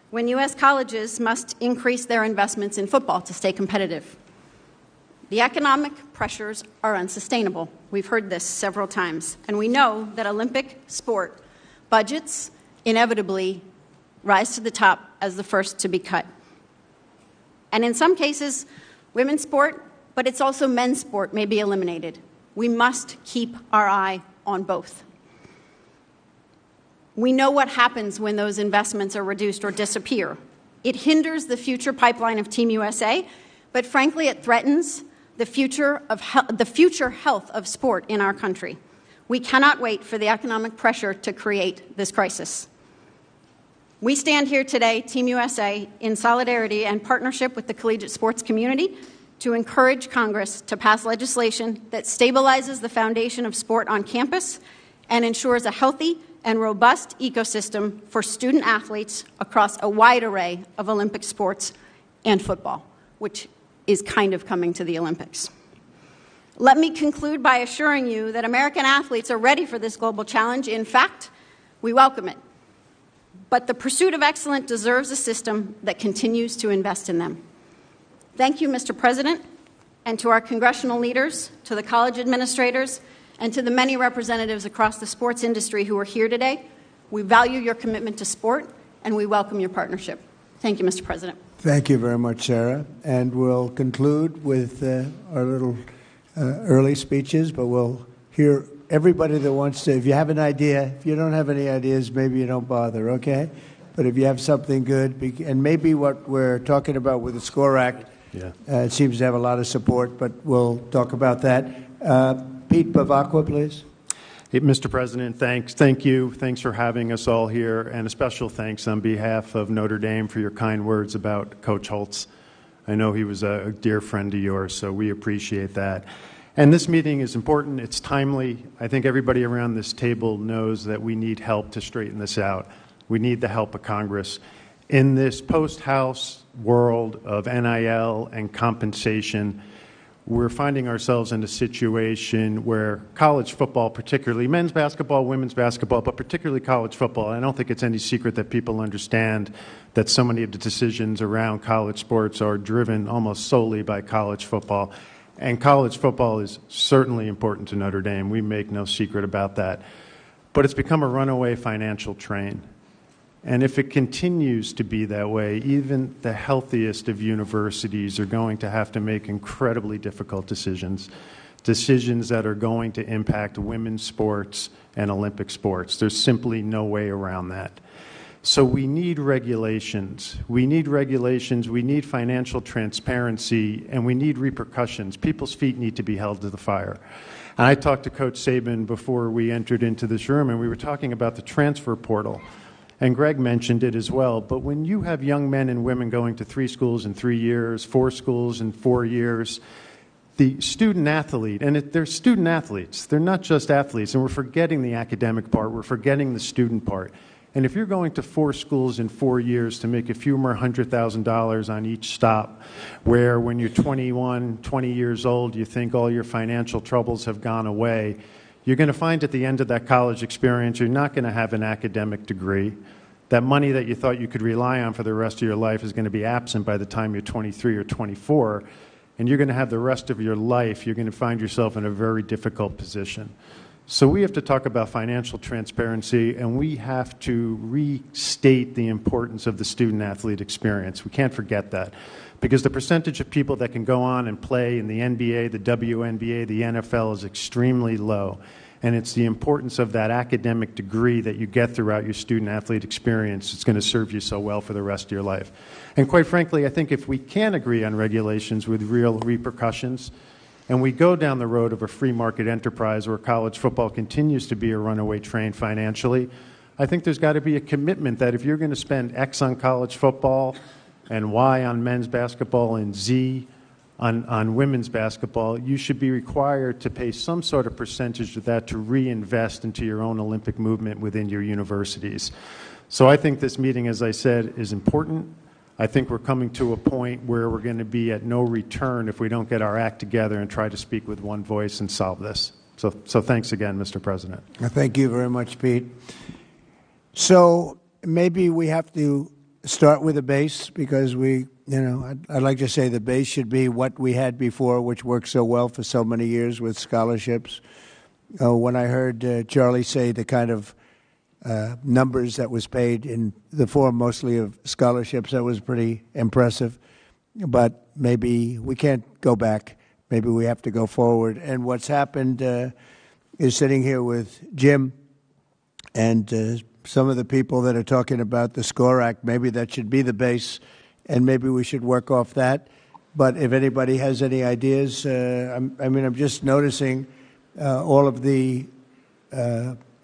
when U.S. colleges must increase their investments in football to stay competitive. The economic pressures are unsustainable. We've heard this several times, and we know that Olympic sport budgets inevitably rise to the top as the first to be cut. And in some cases, women's sport, but it's also men's sport, may be eliminated. We must keep our eye on both. We know what happens when those investments are reduced or disappear. It hinders the future pipeline of Team USA, but frankly, it threatens the future health of sport in our country. We cannot wait for the economic pressure to create this crisis. We stand here today, Team USA, in solidarity and partnership with the collegiate sports community to encourage Congress to pass legislation that stabilizes the foundation of sport on campus and ensures a healthy and robust ecosystem for student athletes across a wide array of Olympic sports and football, which is kind of coming to the Olympics. Let me conclude by assuring you that American athletes are ready for this global challenge. In fact, we welcome it. But the pursuit of excellence deserves a system that continues to invest in them. Thank you, Mr. President, and to our congressional leaders, to the college administrators, and to the many representatives across the sports industry who are here today. We value your commitment to sport, and we welcome your partnership. Thank you, Mr. President. Thank you very much, Sarah. And we'll conclude with our little early speeches, but we'll hear everybody that wants to. If you have an idea, if you don't have any ideas, maybe you don't bother, okay? But if you have something good, and maybe what we're talking about with the SCORE Act, it seems to have a lot of support, but we'll talk about that. Pete Bevacqua, please. Hey, Mr. President, thank you. Thanks for having us all here, and a special thanks on behalf of Notre Dame for your kind words about Coach Holtz. I know he was a dear friend of yours, so we appreciate that. And this meeting is important. It's timely. I think everybody around this table knows that we need help to straighten this out. We need the help of Congress. In this post-House world of NIL and compensation, we're finding ourselves in a situation where college football, particularly men's basketball, women's basketball, but particularly college football, I don't think it's any secret that people understand that so many of the decisions around college sports are driven almost solely by college football. And college football is certainly important to Notre Dame. We make no secret about that. But it's become a runaway financial train. And if it continues to be that way, even the healthiest of universities are going to have to make incredibly difficult decisions that are going to impact women's sports and Olympic sports. There's simply no way around that. So we need regulations. We need financial transparency, and we need repercussions. People's feet need to be held to the fire. And I talked to Coach Saban before we entered into this room, and we were talking about the transfer portal. And Greg mentioned it as well, but when you have young men and women going to 3 schools in 3 years, 4 schools in 4 years, the student athlete, and they're student athletes, they're not just athletes, and we're forgetting the academic part, we're forgetting the student part. And if you're going to 4 schools in 4 years to make a few more $100,000 on each stop, where when you're 21, 20 years old, you think all your financial troubles have gone away, you're going to find at the end of that college experience, you're not going to have an academic degree. That money that you thought you could rely on for the rest of your life is going to be absent by the time you're 23 or 24, and you're going to have the rest of your life, you're going to find yourself in a very difficult position. So we have to talk about financial transparency, and we have to restate the importance of the student-athlete experience. We can't forget that, because the percentage of people that can go on and play in the NBA, the WNBA, the NFL is extremely low. And it's the importance of that academic degree that you get throughout your student-athlete experience that's going to serve you so well for the rest of your life. And quite frankly, I think if we can agree on regulations with real repercussions, and we go down the road of a free market enterprise where college football continues to be a runaway train financially, I think there's got to be a commitment that if you're going to spend X on college football and Y on men's basketball and Z on women's basketball, you should be required to pay some sort of percentage of that to reinvest into your own Olympic movement within your universities. So I think this meeting, as I said, is important. I think we're coming to a point where we're going to be at no return if we don't get our act together and try to speak with one voice and solve this. So thanks again, Mr. President. Thank you very much, Pete. So maybe we have to start with a base because I'd like to say the base should be what we had before, which worked so well for so many years with scholarships. When I heard Charlie say the kind of numbers that was paid in the form mostly of scholarships, that was pretty impressive. But maybe we can't go back. Maybe we have to go forward. And what's happened is sitting here with Jim and some of the people that are talking about the SCORE Act, maybe that should be the base, and maybe we should work off that. But if anybody has any ideas, I'm just noticing all of the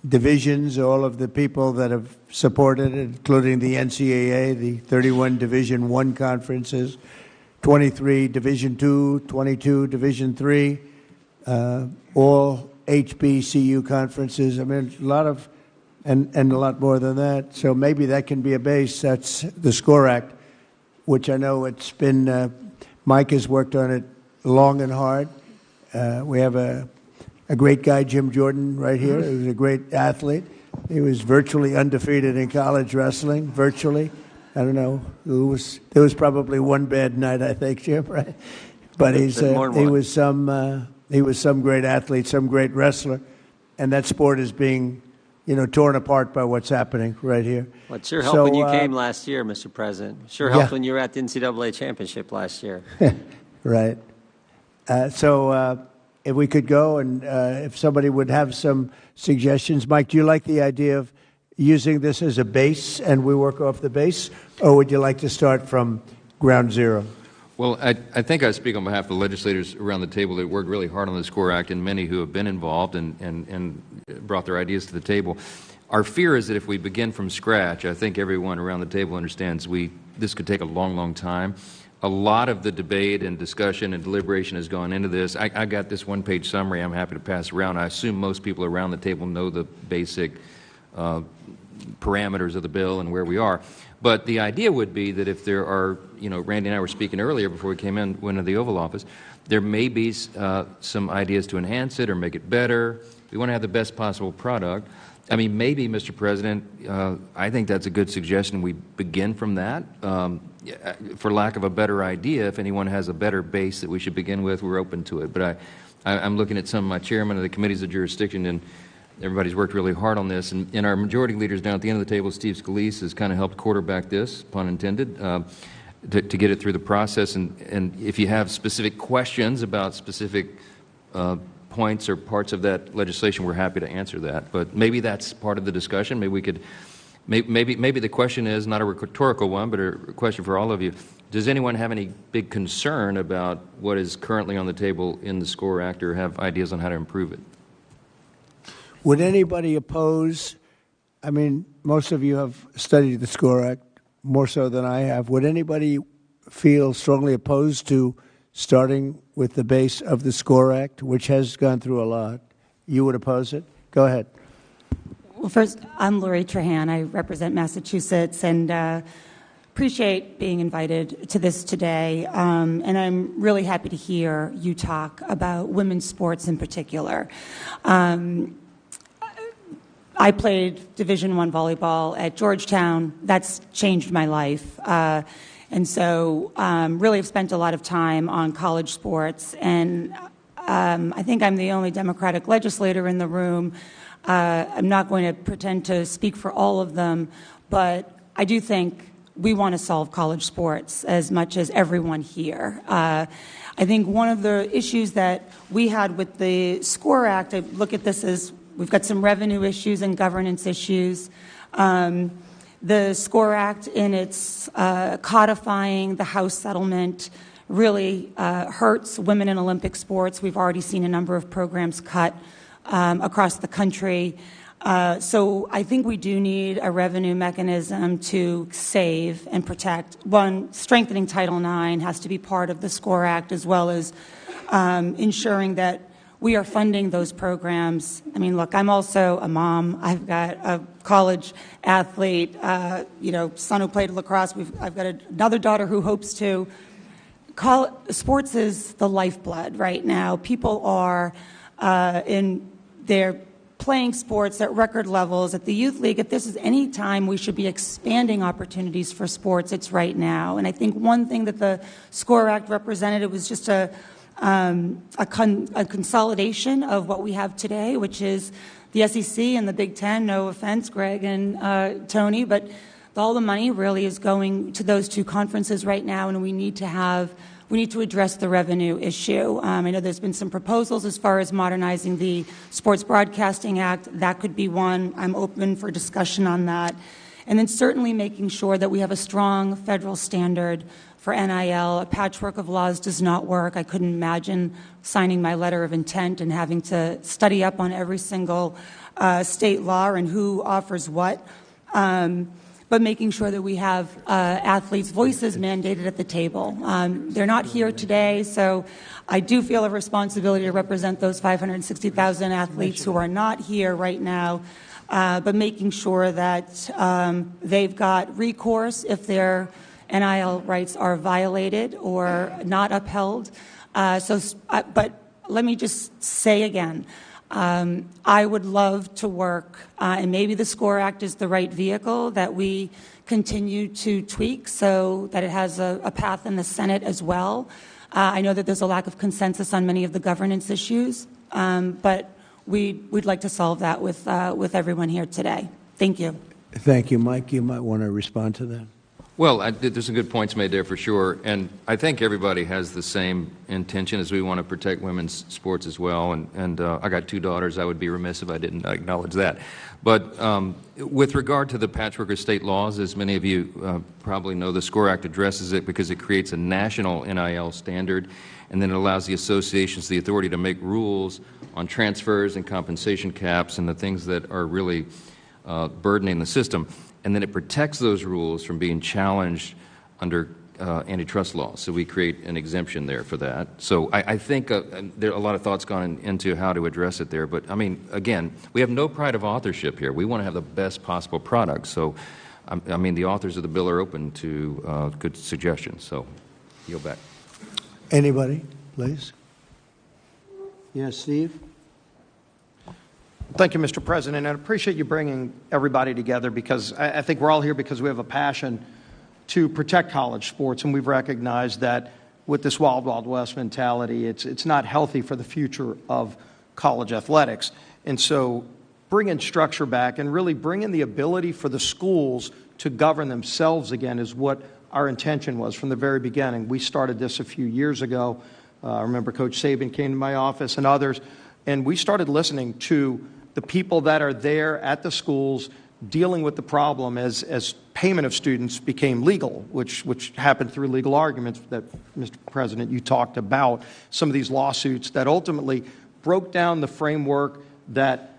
divisions, all of the people that have supported it, including the NCAA, the 31 Division I conferences, 23 Division II, 22 Division III, all HBCU conferences. I mean, a lot of, and a lot more than that. So maybe that can be a base. That's the SCORE Act, which I know it's been, Mike has worked on it long and hard. We have a great guy, Jim Jordan, right here. He was a great athlete. He was virtually undefeated in college wrestling, virtually. I don't know. There was probably one bad night, I think, Jim, right? But he was some great athlete, some great wrestler, and that sport is being, torn apart by what's happening right here. Well, it sure helped when you came last year, Mr. President. Sure helped when you were at the NCAA championship last year. Right. If we could go and if somebody would have some suggestions. Mike, do you like the idea of using this as a base and we work off the base, or would you like to start from ground zero? Well, I think I speak on behalf of the legislators around the table that worked really hard on the SCORE Act and many who have been involved and brought their ideas to the table. Our fear is that if we begin from scratch, I think everyone around the table understands this could take a long, long time. A lot of the debate and discussion and deliberation has gone into this. I got this one-page summary I'm happy to pass around. I assume most people around the table know the basic parameters of the bill and where we are. But the idea would be that if there are, Randy and I were speaking earlier before we went into the Oval Office, there may be some ideas to enhance it or make it better. We want to have the best possible product. I mean, maybe, Mr. President, I think that's a good suggestion. We begin from that. For lack of a better idea, if anyone has a better base that we should begin with, we're open to it. But I'm looking at some of my chairmen of the committees of jurisdiction, and everybody's worked really hard on this. And our majority leaders down at the end of the table, Steve Scalise, has kind of helped quarterback this, pun intended, to get it through the process. And if you have specific questions about specific points or parts of that legislation, we're happy to answer that. But maybe that's part of the discussion. Maybe we could. Maybe the question is not a rhetorical one, but a question for all of you. Does anyone have any big concern about what is currently on the table in the SCORE Act or have ideas on how to improve it? Would anybody oppose, I mean, most of you have studied the SCORE Act more so than I have. Would anybody feel strongly opposed to starting with the base of the SCORE Act, which has gone through a lot? You would oppose it? Go ahead. Well, first, I'm Lori Trahan. I represent Massachusetts and appreciate being invited to this today. And I'm really happy to hear you talk about women's sports in particular. I played Division I volleyball at Georgetown. That's changed my life. And so really have spent a lot of time on college sports. And I think I'm the only Democratic legislator in the room. I'm not going to pretend to speak for all of them, but I do think we want to solve college sports as much as everyone here. I think one of the issues that we had with the SCORE Act, I look at this as we've got some revenue issues and governance issues. The SCORE Act in its codifying the House settlement really hurts women in Olympic sports. We've already seen a number of programs cut across the country. So I think we do need a revenue mechanism to save and protect. One, strengthening Title IX has to be part of the SCORE Act, as well as ensuring that we are funding those programs. I mean, look, I'm also a mom. I've got a college athlete, son who played lacrosse. I've got another daughter who hopes to. Sports is the lifeblood right now. People are they're playing sports at record levels at the youth league. If this is any time we should be expanding opportunities for sports, it's right now. And I think one thing that the SCORE Act represented was just a consolidation of what we have today, which is the SEC and the Big Ten. No offense, Greg and Tony, but all the money really is going to those two conferences right now, and we need to address the revenue issue. I know there's been some proposals as far as modernizing the Sports Broadcasting Act. That could be one. I'm open for discussion on that. And then certainly making sure that we have a strong federal standard for NIL. A patchwork of laws does not work. I couldn't imagine signing my letter of intent and having to study up on every single state law and who offers what. But making sure that we have athletes' voices mandated at the table. They're not here today, so I do feel a responsibility to represent those 560,000 athletes who are not here right now, but making sure that they've got recourse if their NIL rights are violated or not upheld. But let me just say again, I would love to work, and maybe the SCORE Act is the right vehicle, that we continue to tweak so that it has a path in the Senate as well. I know that there's a lack of consensus on many of the governance issues, but we'd like to solve that with everyone here today. Thank you. Thank you. Mike, you might want to respond to that. Well, there's some good points made there for sure, and I think everybody has the same intention as we want to protect women's sports as well, and I got two daughters. I would be remiss if I didn't acknowledge that. But with regard to the patchwork of state laws, as many of you probably know, the SCORE Act addresses it because it creates a national NIL standard, and then it allows the associations the authority to make rules on transfers and compensation caps and the things that are really burdening the system. And then it protects those rules from being challenged under antitrust laws. So we create an exemption there for that. So I think there are a lot of thoughts gone into how to address it there. But, I mean, again, we have no pride of authorship here. We want to have the best possible product. So, I mean, the authors of the bill are open to good suggestions. So, yield back. Anybody, please? Yes, Steve? Thank you, Mr. President. I appreciate you bringing everybody together, because I think we're all here because we have a passion to protect college sports, and we've recognized that with this Wild Wild West mentality, it's not healthy for the future of college athletics. And so bringing structure back and really bringing the ability for the schools to govern themselves again is what our intention was from the very beginning. We started this a few years ago. I remember Coach Saban came to my office and others, and we started listening to the people that are there at the schools dealing with the problem as payment of students became legal, which happened through legal arguments that, Mr. President, you talked about, some of these lawsuits that ultimately broke down the framework that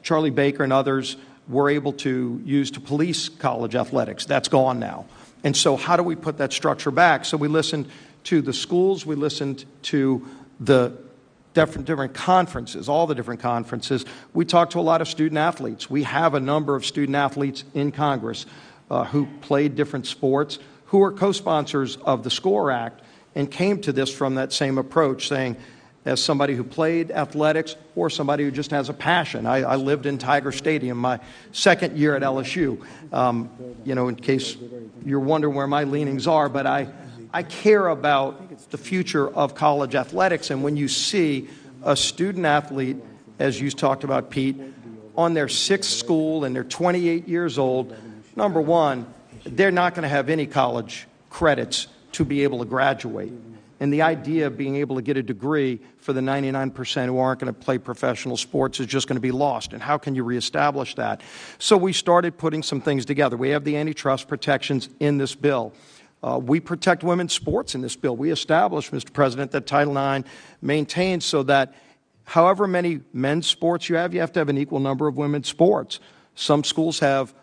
Charlie Baker and others were able to use to police college athletics. That's gone now. And so how do we put that structure back? So we listened to the schools, we listened to the different conferences, all the different conferences. We talked to a lot of student athletes. We have a number of student athletes in Congress who played different sports, who are co-sponsors of the SCORE Act, and came to this from that same approach, saying, as somebody who played athletics or somebody who just has a passion. I lived in Tiger Stadium my second year at LSU. In case you're wondering where my leanings are, but I care about the future of college athletics, and when you see a student athlete, as you talked about, Pete, on their sixth school and they're 28 years old, number one, they're not going to have any college credits to be able to graduate. And the idea of being able to get a degree for the 99% who aren't going to play professional sports is just going to be lost. And how can you reestablish that? So we started putting some things together. We have the antitrust protections in this bill. We protect women's sports in this bill. We established, Mr. President, that Title IX maintains so that however many men's sports you have to have an equal number of women's sports. Some schools have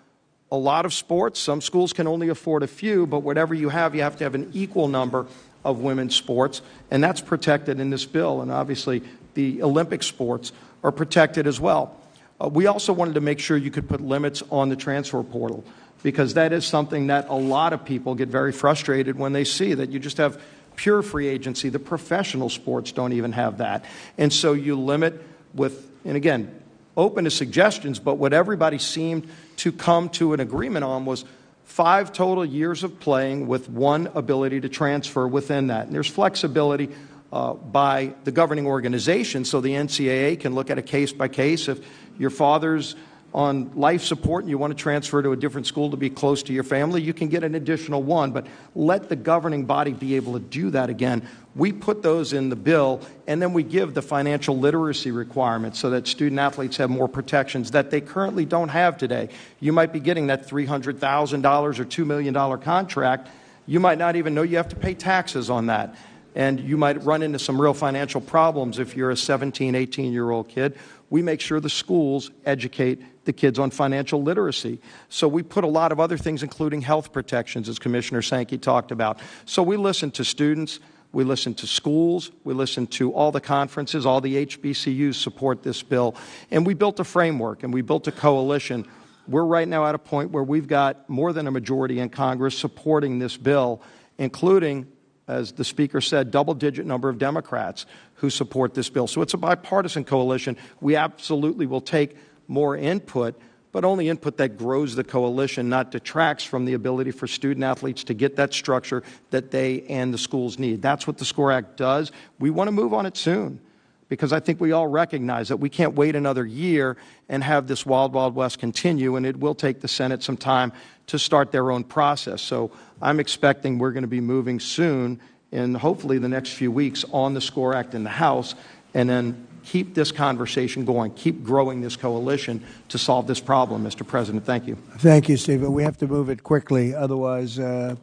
a lot of sports. Some schools can only afford a few, but whatever you have to have an equal number of women's sports, and that's protected in this bill. And obviously, the Olympic sports are protected as well. We also wanted to make sure you could put limits on the transfer portal, because that is something that a lot of people get very frustrated when they see, that you just have pure free agency. The professional sports don't even have that. And so you limit with, and again, open to suggestions, but what everybody seemed to come to an agreement on was 5 total years of playing with 1 ability to transfer within that. And there's flexibility by the governing organization, so the NCAA can look at a case by case. If your father's on life support and you want to transfer to a different school to be close to your family, you can get an additional 1, but let the governing body be able to do that again. We put those in the bill, and then we give the financial literacy requirements so that student athletes have more protections that they currently don't have today. You might be getting that $300,000 or $2 million contract. You might not even know you have to pay taxes on that. And you might run into some real financial problems if you're a 17, 18-year-old kid. We make sure the schools educate the kids on financial literacy. So we put a lot of other things, including health protections, as Commissioner Sankey talked about. So we listen to students, we listen to schools, we listen to all the conferences, all the HBCUs support this bill. And we built a framework, and we built a coalition. We're right now at a point where we've got more than a majority in Congress supporting this bill, including, as the Speaker said, double-digit number of Democrats who support this bill. So it's a bipartisan coalition. We absolutely will take more input, but only input that grows the coalition, not detracts from the ability for student athletes to get that structure that they and the schools need. That's what the SCORE Act does. We want to move on it soon, because I think we all recognize that we can't wait another year and have this wild, wild west continue, and it will take the Senate some time to start their own process. So I'm expecting we're going to be moving soon, in hopefully the next few weeks, on the SCORE Act in the House, and then keep this conversation going, keep growing this coalition to solve this problem, Mr. President. Thank you. Thank you, Stephen. We have to move it quickly. Otherwise, you're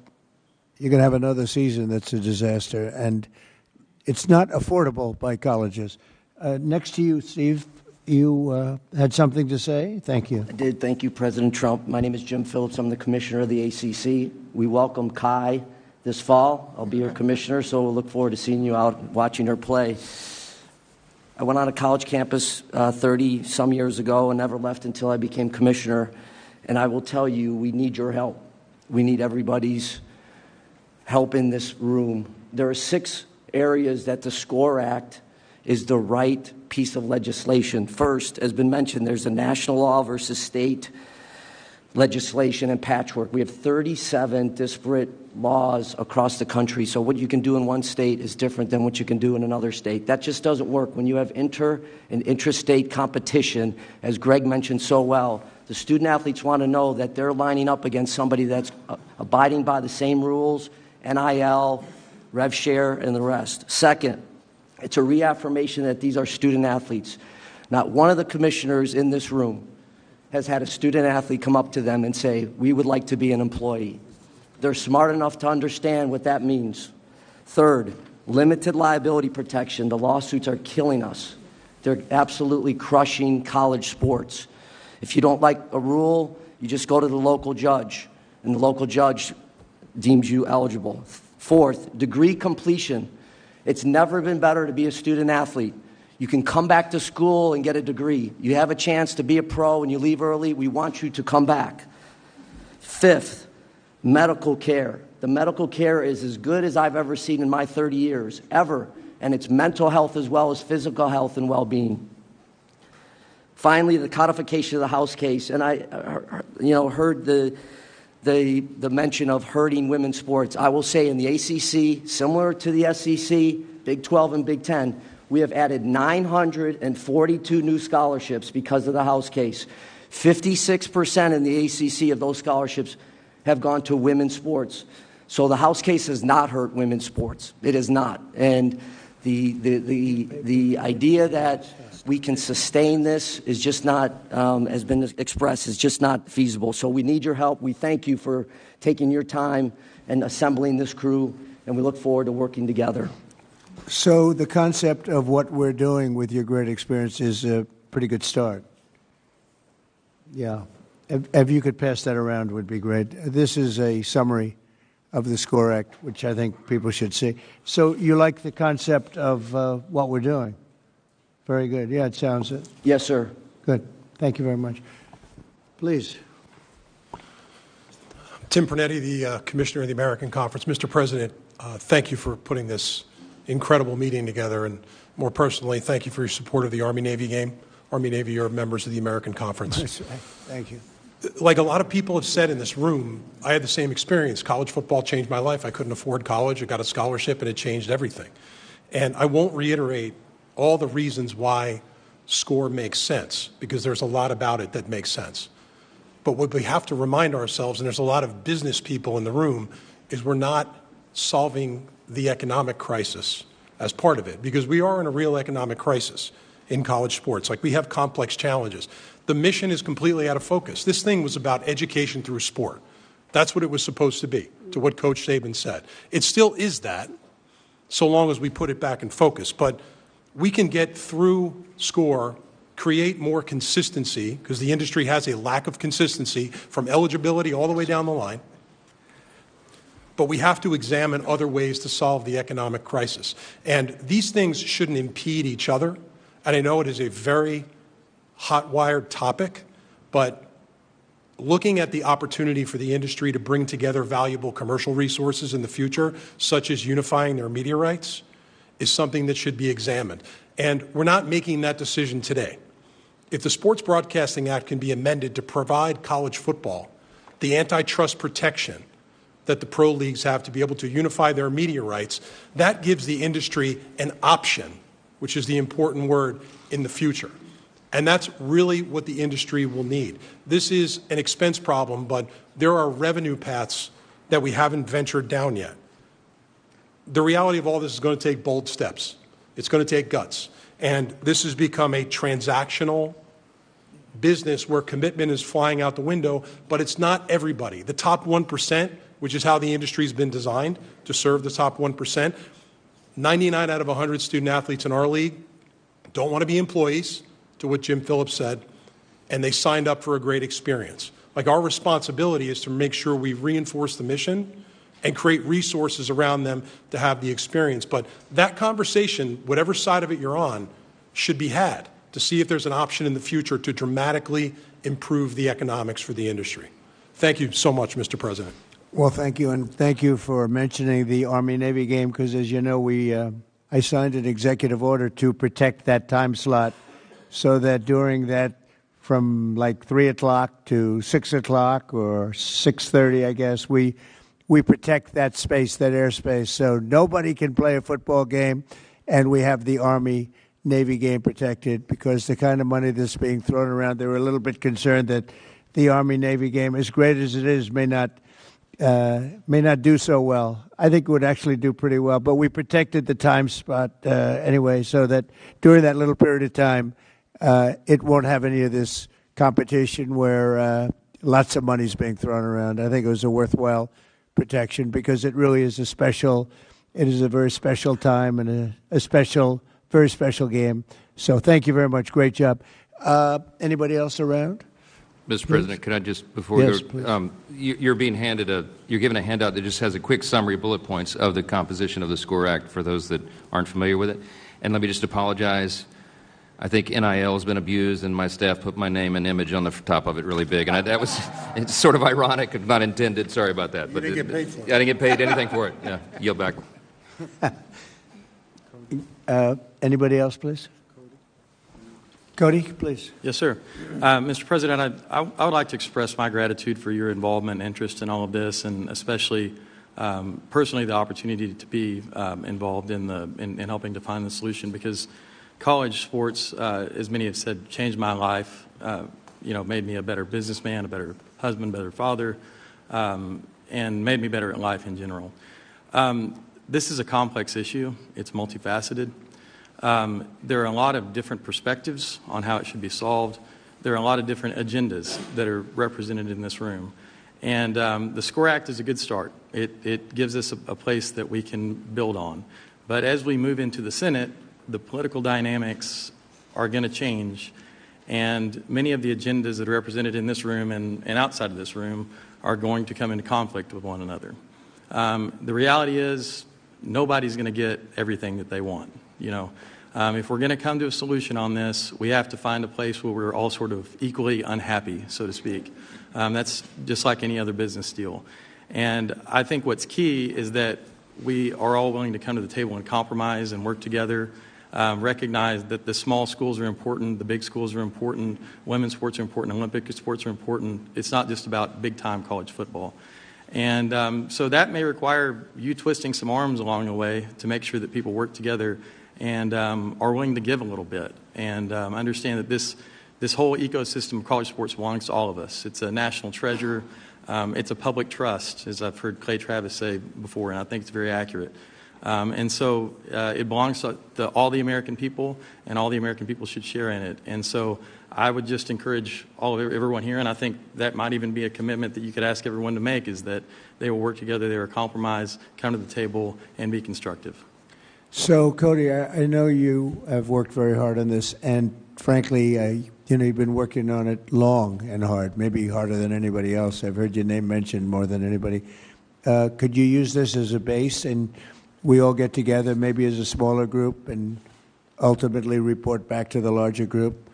going to have another season that's a disaster, and it's not affordable by colleges. Next to you, Steve, you had something to say? Thank you. I did. Thank you, President Trump. My name is Jim Phillips. I'm the commissioner of the ACC. We welcome Kai this fall. I'll be your commissioner, so we'll look forward to seeing you out watching her play. I went on a college campus 30-some years ago and never left until I became commissioner. And I will tell you, we need your help. We need everybody's help in this room. There are 6 areas that the SCORE Act is the right piece of legislation. First, as been mentioned, there's a national law versus state legislation and patchwork. We have 37 disparate laws across the country, so what you can do in one state is different than what you can do in another state. That just doesn't work. When you have inter- and intrastate competition, as Greg mentioned so well, the student athletes want to know that they're lining up against somebody that's abiding by the same rules, NIL, rev share, and the rest. Second, it's a reaffirmation that these are student athletes. Not one of the commissioners in this room has had a student athlete come up to them and say, we would like to be an employee. They're smart enough to understand what that means. Third, limited liability protection. The lawsuits are killing us. They're absolutely crushing college sports. If you don't like a rule, you just go to the local judge, and the local judge deems you eligible. Fourth, degree completion. It's never been better to be a student athlete. You can come back to school and get a degree. You have a chance to be a pro and you leave early. We want you to come back. Fifth, medical care. The medical care is as good as I've ever seen in my 30 years, ever. And it's mental health as well as physical health and well-being. Finally, the codification of the House case. And I heard the mention of hurting women's sports. I will say in the ACC, similar to the SEC, Big 12 and Big 10, we have added 942 new scholarships because of the House case. 56% in the ACC of those scholarships have gone to women's sports. So the House case has not hurt women's sports. It has not. And the idea that we can sustain this is just not, has been expressed, is just not feasible. So we need your help. We thank you for taking your time and assembling this crew, and we look forward to working together. So the concept of what we're doing with your great experience is a pretty good start. Yeah. If you could pass that around would be great. This is a summary of the SCORE Act, which I think people should see. So you like the concept of what we're doing? Very good. Yeah, it sounds it. Yes, sir. Good. Thank you very much. Please. Tim Pernetti, the Commissioner of the American Conference. Mr. President, thank you for putting this incredible meeting together, and more personally, thank you for your support of the Army-Navy game. Army-Navy are members of the American Conference. Thank you. Like a lot of people have said in this room, I had the same experience. College football changed my life. I couldn't afford college. I got a scholarship, and it changed everything. And I won't reiterate all the reasons why SCORE makes sense, because there's a lot about it that makes sense. But what we have to remind ourselves, and there's a lot of business people in the room, is we're not solving the economic crisis as part of it, because we are in a real economic crisis in college sports. Like, we have complex challenges. The mission is completely out of focus. This thing was about education through sport. That's what it was supposed to be, to what Coach Saban said. It still is that, so long as we put it back in focus. But we can get through SCORE, create more consistency, because the industry has a lack of consistency from eligibility all the way down the line. But we have to examine other ways to solve the economic crisis. And these things shouldn't impede each other. And I know it is a very hot-wired topic, but looking at the opportunity for the industry to bring together valuable commercial resources in the future, such as unifying their media rights, is something that should be examined. And we're not making that decision today. If the Sports Broadcasting Act can be amended to provide college football the antitrust protection that the pro leagues have to be able to unify their media rights, that gives the industry an option, which is the important word, in the future. And that's really what the industry will need. This is an expense problem, but there are revenue paths that we haven't ventured down yet. The reality of all this is going to take bold steps. It's going to take guts. And this has become a transactional business where commitment is flying out the window, but it's not everybody. The top 1%, which is how the industry has been designed to serve the top 1%, 99 out of 100 student athletes in our league don't want to be employees, to what Jim Phillips said, and they signed up for a great experience. Like, our responsibility is to make sure we reinforce the mission and create resources around them to have the experience. But that conversation, whatever side of it you're on, should be had to see if there's an option in the future to dramatically improve the economics for the industry. Thank you so much, Mr. President. Well, thank you, and thank you for mentioning the Army-Navy game, because, as you know, I signed an executive order to protect that time slot so that during that, from like 3 o'clock to 6 o'clock or 6:30, I guess, we protect that space, that airspace, so nobody can play a football game, and we have the Army-Navy game protected, because the kind of money that's being thrown around, they were a little bit concerned that the Army-Navy game, as great as it is, may not do so well. I think it would actually do pretty well, but we protected the time spot anyway, so that during that little period of time, it won't have any of this competition where lots of money is being thrown around. I think it was a worthwhile protection, because it really is it is a very special time and a very special game. So thank you very much. Great job. Anybody else around? Mr. President, could I just, before yes, we go, you're given a handout that just has a quick summary, bullet points of the composition of the SCORE Act for those that aren't familiar with it. And let me just apologize. I think NIL has been abused, and my staff put my name and image on the top of it really big. And it's sort of ironic and not intended. Sorry about that. You didn't get paid for it. I didn't get paid anything for it. Yeah, yield back. Anybody else, please? Cody, please. Yes, sir. Mr. President, I would like to express my gratitude for your involvement and interest in all of this, and especially personally the opportunity to be involved in helping to find the solution, because college sports, as many have said, changed my life, made me a better businessman, a better husband, better father, and made me better at life in general. This is a complex issue. It's multifaceted. There are a lot of different perspectives on how it should be solved. There are a lot of different agendas that are represented in this room. And the SCORE Act is a good start. It gives us a place that we can build on. But as we move into the Senate, the political dynamics are going to change, and many of the agendas that are represented in this room and outside of this room are going to come into conflict with one another. The reality is nobody's going to get everything that they want. If we're going to come to a solution on this, we have to find a place where we're all sort of equally unhappy, so to speak. That's just like any other business deal. And I think what's key is that we are all willing to come to the table and compromise and work together, recognize that the small schools are important, the big schools are important, women's sports are important, Olympic sports are important. It's not just about big-time college football. And so that may require you twisting some arms along the way to make sure that people work together and are willing to give a little bit and understand that this whole ecosystem of college sports belongs to all of us. It's a national treasure. It's a public trust, as I've heard Clay Travis say before, and I think it's very accurate. And so it belongs to all the American people, and all the American people should share in it. And so I would just encourage everyone here, and I think that might even be a commitment that you could ask everyone to make, is that they will work together, they will compromise, come to the table, and be constructive. So, Cody, I know you have worked very hard on this, and frankly, you've been working on it long and hard, maybe harder than anybody else. I've heard your name mentioned more than anybody. Could you use this as a base, and we all get together, maybe as a smaller group, and ultimately report back to the larger group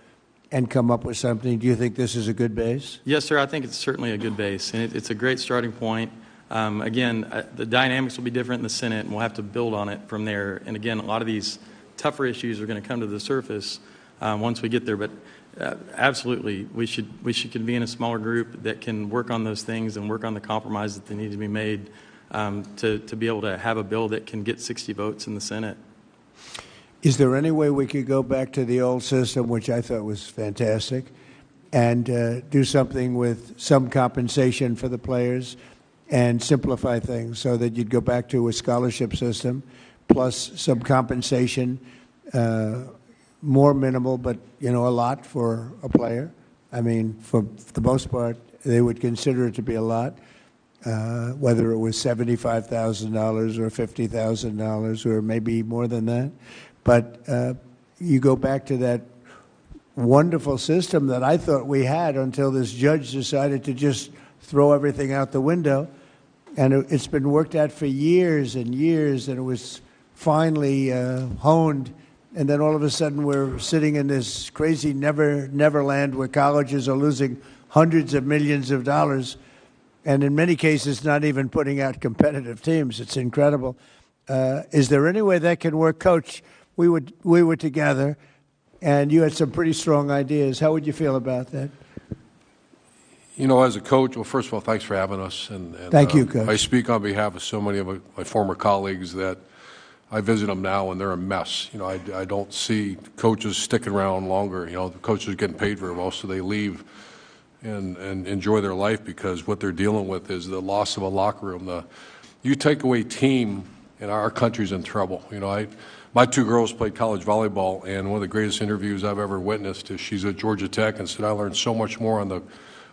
and come up with something? Do you think this is a good base? Yes, sir. I think it's certainly a good base, and it's a great starting point. Again, the dynamics will be different in the Senate, and we'll have to build on it from there. And again, a lot of these tougher issues are going to come to the surface once we get there. But absolutely, we should convene a smaller group that can work on those things and work on the compromises that need to be made to be able to have a bill that can get 60 votes in the Senate. Is there any way we could go back to the old system, which I thought was fantastic, and do something with some compensation for the players and simplify things so that you'd go back to a scholarship system plus some compensation, more minimal, but, a lot for a player? I mean, for the most part, they would consider it to be a lot, whether it was $75,000 or $50,000 or maybe more than that. But you go back to that wonderful system that I thought we had until this judge decided to just throw everything out the window. And it's been worked at for years and years, and it was finally honed. And then all of a sudden we're sitting in this crazy neverland where colleges are losing hundreds of millions of dollars, and in many cases not even putting out competitive teams. It's incredible. Is there any way that can work? Coach, we were together, and you had some pretty strong ideas. How would you feel about that? As a coach, well, first of all, thanks for having us. And thank you, Coach. I speak on behalf of so many of my former colleagues that I visit them now, and they're a mess. I don't see coaches sticking around longer. The coaches are getting paid very well, so they leave and enjoy their life, because what they're dealing with is the loss of a locker room. You take away team, and our country's in trouble. My two girls played college volleyball, and one of the greatest interviews I've ever witnessed is she's at Georgia Tech and said, I learned so much more on the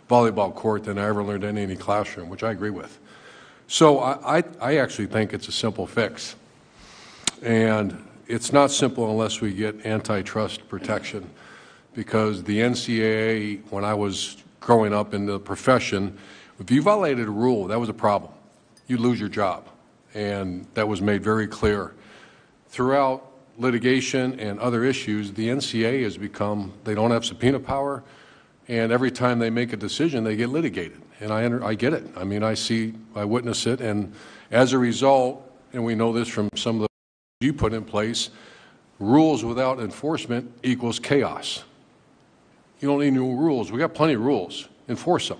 volleyball court than I ever learned in any classroom, which I agree with. So I actually think it's a simple fix. And it's not simple unless we get antitrust protection, because the NCAA, when I was growing up in the profession, if you violated a rule, that was a problem. You'd lose your job. And that was made very clear. Throughout litigation and other issues, the NCAA has become, they don't have subpoena power, and every time they make a decision, they get litigated. And I get it. I mean, I witness it, and as a result, and we know this from some of the you put in place, rules without enforcement equals chaos. You don't need new rules. We got plenty of rules. Enforce them.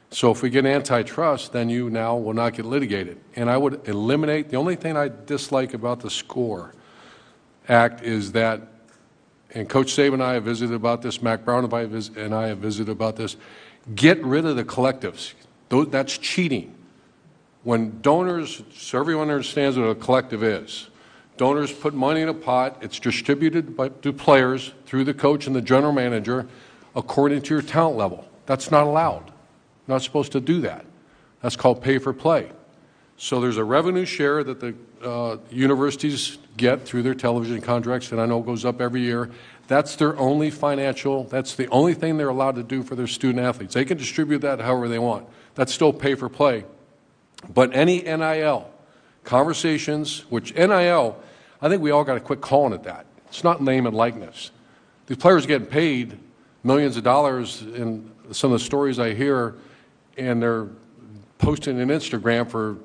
So if we get antitrust, then you now will not get litigated. And I would eliminate, the only thing I dislike about the SCORE Act is that, and Coach Saban and I have visited about this, Mac Brown and I have visited about this, get rid of the collectives. That's cheating. When donors, so everyone understands what a collective is, Donors put money in a pot. It's distributed to players through the coach and the general manager according to your talent level. That's not allowed. You're not supposed to do that. That's called pay for play. So there's a revenue share that the universities get through their television contracts, and I know it goes up every year. That's their only financial, that's the only thing they're allowed to do for their student athletes. They can distribute that however they want. That's still pay for play. But any NIL conversations, which NIL, I think we all got to quit calling it that. It's not name and likeness. These players are getting paid millions of dollars in some of the stories I hear, and they're posting on Instagram for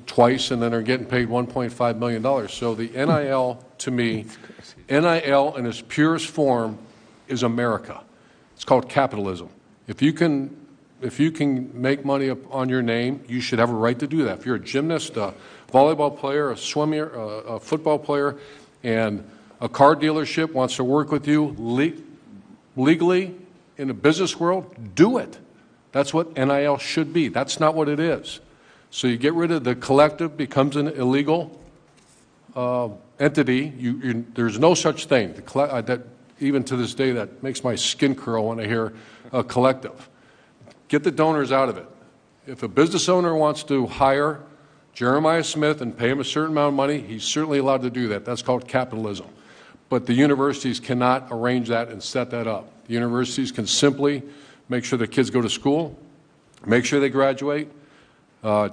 twice, and then they're getting paid $1.5 million. So the NIL, to me, NIL in its purest form is America. It's called capitalism. If you can make money on your name, you should have a right to do that. If you're a gymnast, a volleyball player, a swimmer, a football player, and a car dealership wants to work with you legally in the business world, do it. That's what NIL should be. That's not what it is. So you get rid of the collective, becomes an illegal entity. There's no such thing. That, even to this day, that makes my skin curl when I hear a collective. Get the donors out of it. If a business owner wants to hire Jeremiah Smith and pay him a certain amount of money, he's certainly allowed to do that. That's called capitalism. But the universities cannot arrange that and set that up. The universities can simply make sure the kids go to school, make sure they graduate,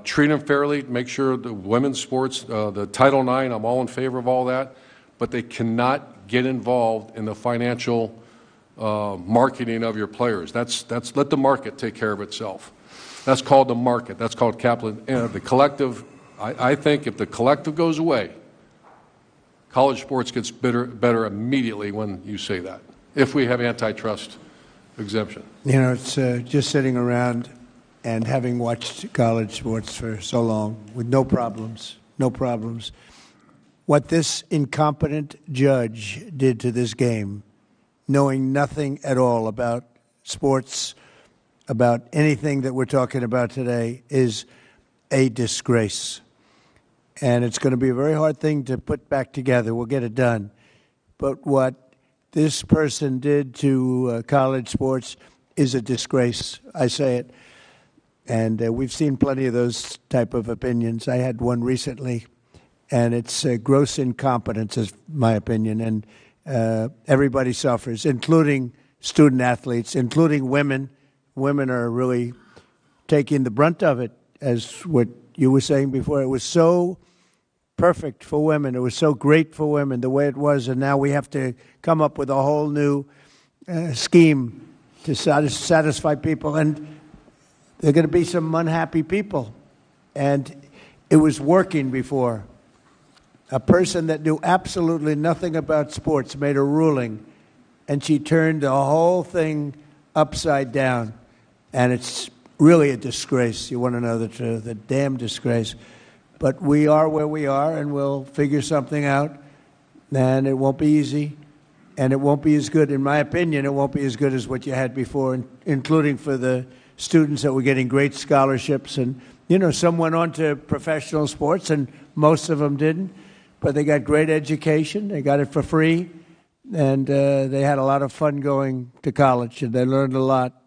treat them fairly, make sure the women's sports, the Title IX, I'm all in favor of all that, but they cannot get involved in the financial marketing of your players. That's let the market take care of itself. That's called the market. That's called capital. The collective, I think if the collective goes away, college sports gets better immediately when you say that, if we have antitrust exemption. You know, it's just sitting around and having watched college sports for so long with no problems, what this incompetent judge did to this game, knowing nothing at all about sports, about anything that we're talking about today, is a disgrace. And it's going to be a very hard thing to put back together. We'll get it done. But what this person did to college sports is a disgrace. I say it. And we've seen plenty of those type of opinions. I had one recently, and it's gross incompetence, is my opinion. And everybody suffers, including student athletes, including women. Women are really taking the brunt of it, as what you were saying before. It was so perfect for women. It was so great for women, the way it was, and now we have to come up with a whole new scheme to satisfy people. And there are going to be some unhappy people. And it was working before. A person that knew absolutely nothing about sports made a ruling, and she turned the whole thing upside down. And it's really a disgrace. You want to know the truth, a damn disgrace. But we are where we are, and we'll figure something out. And it won't be easy, and it won't be as good, in my opinion, it won't be as good as what you had before, including for the students that were getting great scholarships. And, you know, some went on to professional sports, and most of them didn't. But they got great education. They got it for free. And they had a lot of fun going to college, and they learned a lot.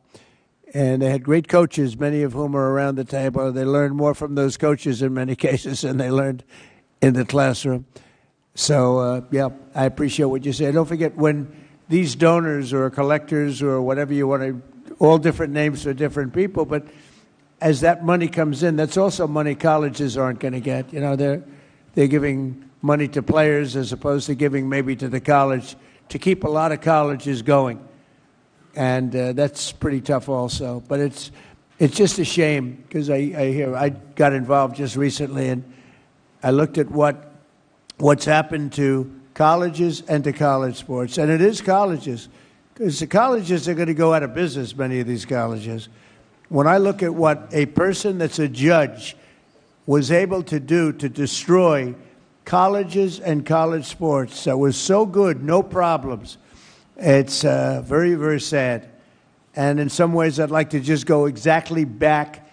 And they had great coaches, many of whom are around the table. They learned more from those coaches in many cases than they learned in the classroom. So, yeah, I appreciate what you say. Don't forget, when these donors or collectors or whatever you want to, all different names for different people, but as that money comes in, that's also money colleges aren't going to get. You know, they're giving money to players as opposed to giving maybe to the college to keep a lot of colleges going. And that's pretty tough also. But it's just a shame, because I got involved just recently, and I looked at what's happened to colleges and to college sports. And it is colleges, because the colleges are going to go out of business, many of these colleges. When I look at what a person that's a judge was able to do to destroy colleges and college sports that was so good, no problems, it's very, very sad. And in some ways, I'd like to just go exactly back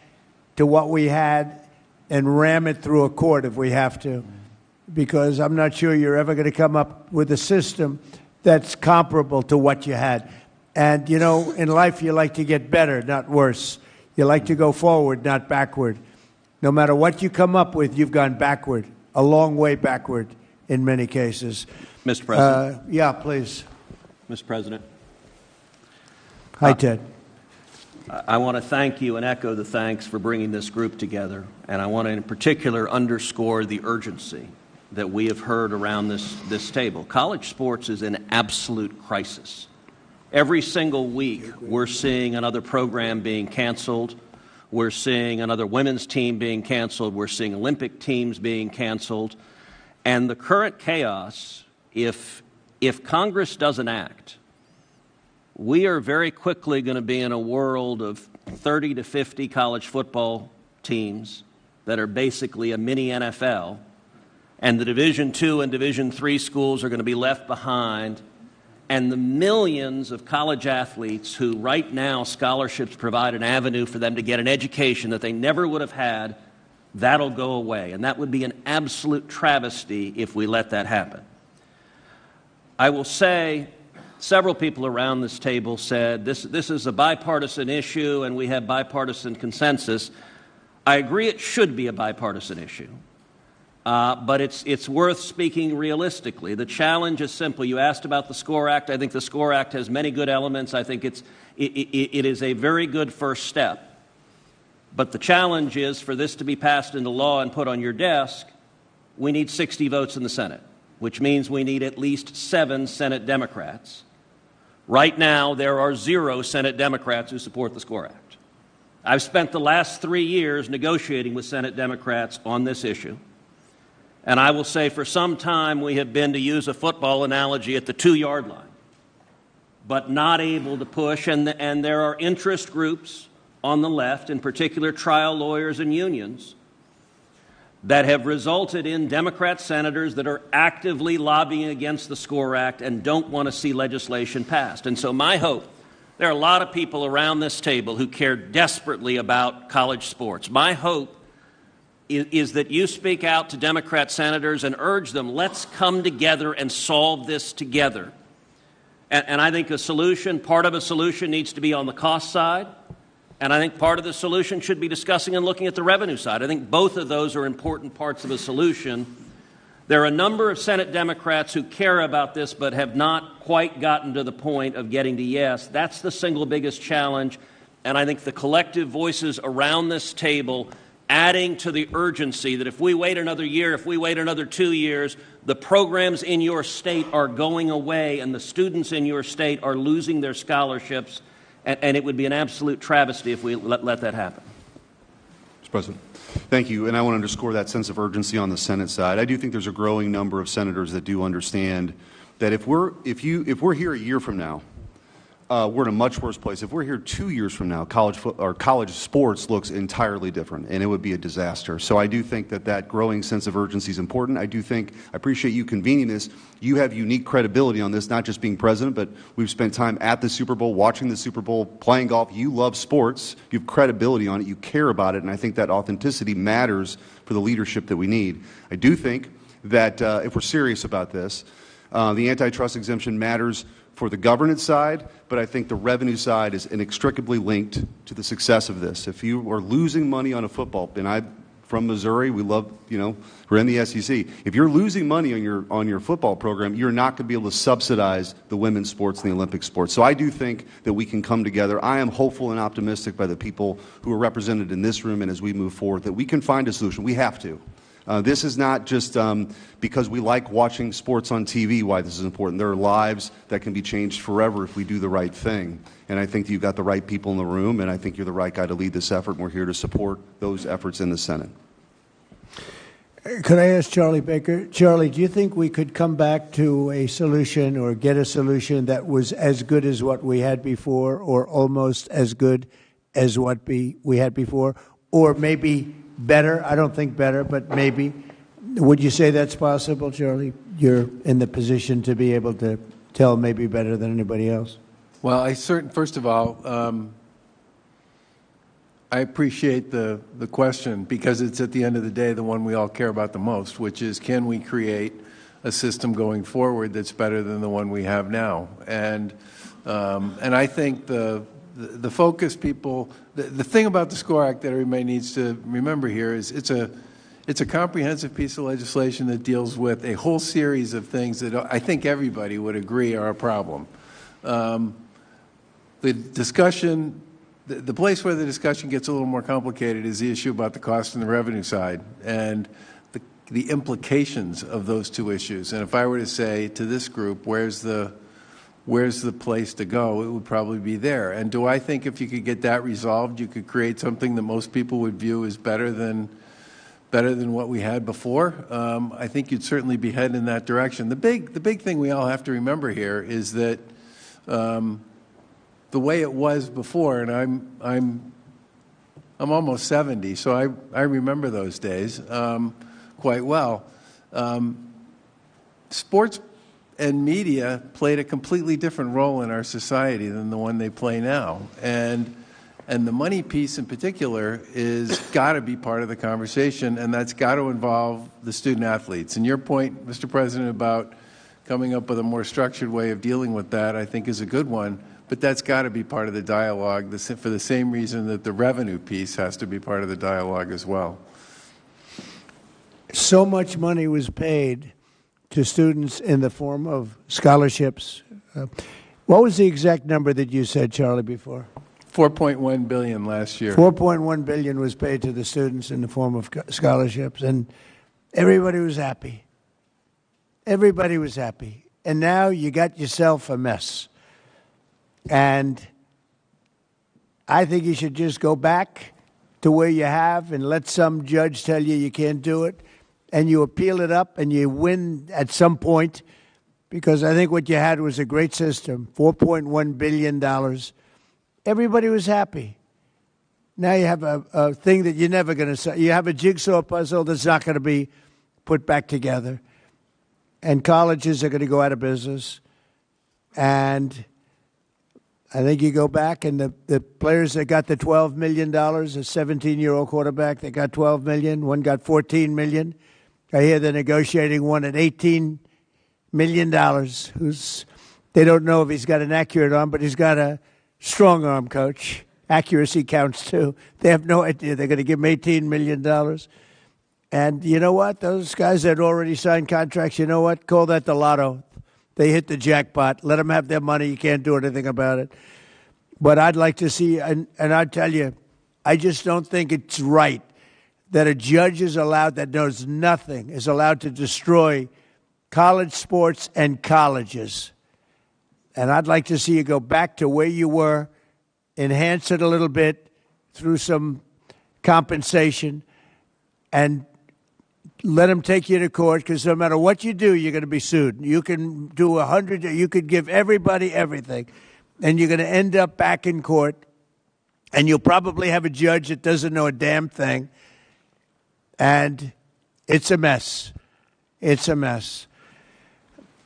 to what we had and ram it through a court if we have to. because I'm not sure you're ever going to come up with a system that's comparable to what you had. And, you know, in life, you like to get better, not worse. You like to go forward, not backward. No matter what you come up with, you've gone backward, a long way backward in many cases. Mr. President. Yeah, please. Mr. President. Hi, Ted. I want to thank you and echo the thanks for bringing this group together. And I want to in particular underscore the urgency that we have heard around this table. College sports is in absolute crisis. Every single week, we're seeing another program being canceled. We're seeing another women's team being canceled. We're seeing Olympic teams being canceled. And the current chaos, if Congress doesn't act, we are very quickly going to be in a world of 30 to 50 college football teams that are basically a mini NFL, and the Division II and Division III schools are going to be left behind, and the millions of college athletes who right now scholarships provide an avenue for them to get an education that they never would have had, that'll go away. And that would be an absolute travesty if we let that happen. I will say, several people around this table said this is a bipartisan issue and we have bipartisan consensus. I agree it should be a bipartisan issue. But it's worth speaking realistically. The challenge is simple. You asked about the SCORE Act. I think the SCORE Act has many good elements. I think it is a very good first step. But the challenge is for this to be passed into law and put on your desk, we need 60 votes in the Senate, which means we need at least 7 Senate Democrats. Right now, there are 0 Senate Democrats who support the SCORE Act. I've spent the last 3 years negotiating with Senate Democrats on this issue. And I will say for some time we have been, to use a football analogy, at the 2-yard line, but not able to push. And there are interest groups on the left, in particular trial lawyers and unions, that have resulted in Democrat senators that are actively lobbying against the SCORE Act and don't want to see legislation passed. And so my hope, there are a lot of people around this table who care desperately about college sports. My hope is that you speak out to Democrat senators and urge them, let's come together and solve this together. And I think part of a solution needs to be on the cost side. And I think part of the solution should be discussing and looking at the revenue side. I think both of those are important parts of a solution. There are a number of Senate Democrats who care about this but have not quite gotten to the point of getting to yes. That's the single biggest challenge. And I think the collective voices around this table adding to the urgency that if we wait another year, if we wait another 2 years, the programs in your state are going away and the students in your state are losing their scholarships. And it would be an absolute travesty if we let that happen. Mr. President, thank you. And I want to underscore that sense of urgency on the Senate side. I do think there's a growing number of senators that do understand that if we're here a year from now, we're in a much worse place. If we're here 2 years from now, college sports looks entirely different, and it would be a disaster. So I do think that growing sense of urgency is important. I appreciate you convening this. You have unique credibility on this, not just being president, but we've spent time at the Super Bowl, watching the Super Bowl, playing golf. You love sports. You have credibility on it. You care about it, and I think that authenticity matters for the leadership that we need. I do think that if we're serious about this, the antitrust exemption matters for the governance side, but I think the revenue side is inextricably linked to the success of this. If you are losing money on a football, and I'm from Missouri, we love, we're in the SEC. If you're losing money on your football program, you're not going to be able to subsidize the women's sports and the Olympic sports. So I do think that we can come together. I am hopeful and optimistic by the people who are represented in this room and as we move forward that we can find a solution. We have to. This is not just because we like watching sports on TV why this is important. There are lives that can be changed forever if we do the right thing. And I think you've got the right people in the room, and I think you're the right guy to lead this effort, and we're here to support those efforts in the Senate. Could I ask Charlie Baker? Charlie, do you think we could come back to a solution or get a solution that was as good as what we had before or almost as good as what we had before? Or maybe better? I don't think better, but maybe. Would you say that's possible, Charlie? You're in the position to be able to tell maybe better than anybody else. Well, first of all, I appreciate the question because it's at the end of the day the one we all care about the most, which is can we create a system going forward that's better than the one we have now? And I think the focus people, the thing about the SCORE Act that everybody needs to remember here is it's a comprehensive piece of legislation that deals with a whole series of things that I think everybody would agree are a problem. The discussion, the place where the discussion gets a little more complicated is the issue about the cost and the revenue side and the implications of those two issues. And if I were to say to this group, where's the place to go, it would probably be there. And do I think if you could get that resolved, you could create something that most people would view as better than what we had before? I think you'd certainly be heading in that direction. The big thing we all have to remember here is that the way it was before, and I'm almost 70, so I remember those days quite well. Sports and media played a completely different role in our society than the one they play now, and the money piece in particular is got to be part of the conversation, and that's got to involve the student athletes. And your point, Mr. President, about coming up with a more structured way of dealing with that, I think is a good one, but that's got to be part of the dialogue for the same reason that the revenue piece has to be part of the dialogue as well. So much money was paid to students in the form of scholarships. What was the exact number that you said, Charlie, before? $4.1 billion last year. $4.1 billion was paid to the students in the form of scholarships, and everybody was happy. Everybody was happy. And now you got yourself a mess. And I think you should just go back to where you have and let some judge tell you can't do it, and you appeal it up and you win at some point, because I think what you had was a great system, $4.1 billion. Everybody was happy. Now you have a thing that you're never going to say. You have a jigsaw puzzle that's not going to be put back together. And colleges are going to go out of business. And I think you go back and the players that got the $12 million, a 17-year-old quarterback that got $12 million, one got $14 million. I hear they're negotiating one at $18 million. They don't know if he's got an accurate arm, but he's got a strong arm, coach. Accuracy counts too. They have no idea. They're going to give him $18 million. And you know what? Those guys that already signed contracts, you know what? Call that the lotto. They hit the jackpot. Let them have their money. You can't do anything about it. But I'd like to see, and I tell you, I just don't think it's right that a judge is allowed, that knows nothing, is allowed to destroy college sports and colleges. And I'd like to see you go back to where you were, enhance it a little bit through some compensation, and let them take you to court, because no matter what you do, you're going to be sued. You can do 100, you could give everybody everything, and you're going to end up back in court, and you'll probably have a judge that doesn't know a damn thing, and it's a mess. It's a mess.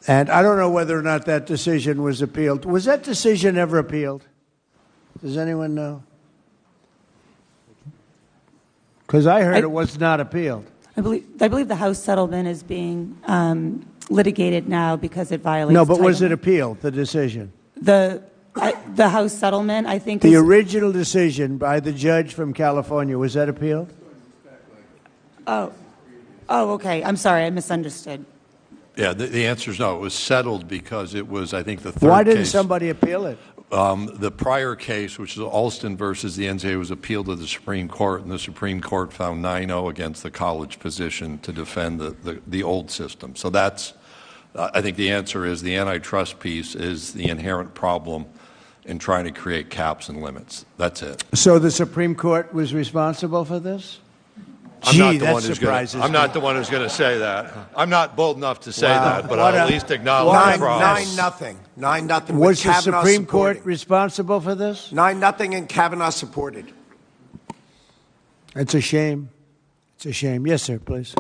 And I don't know whether or not that decision was appealed. Was that decision ever appealed? Does anyone know? Because I heard it was not appealed. I believe the House settlement is being litigated now because it violates. No, but was it appealed, the decision? The House settlement, I think. The original decision by the judge from California, was that appealed? Oh, okay. I'm sorry, I misunderstood. Yeah, the answer is no. It was settled because it was, I think, the third case. Why didn't somebody appeal it? The prior case, which is Alston versus the NCAA, was appealed to the Supreme Court, and the Supreme Court found 9-0 against the college position to defend the old system. So that's, I think the answer is the antitrust piece is the inherent problem in trying to create caps and limits. That's it. So the Supreme Court was responsible for this? I'm not the one who's going to say that. I'm not bold enough to say that, but I'll at least acknowledge the process. 9-0. Was the Supreme Court responsible for this? 9-0, and Kavanaugh supported. It's a shame. It's a shame. Yes, sir, please.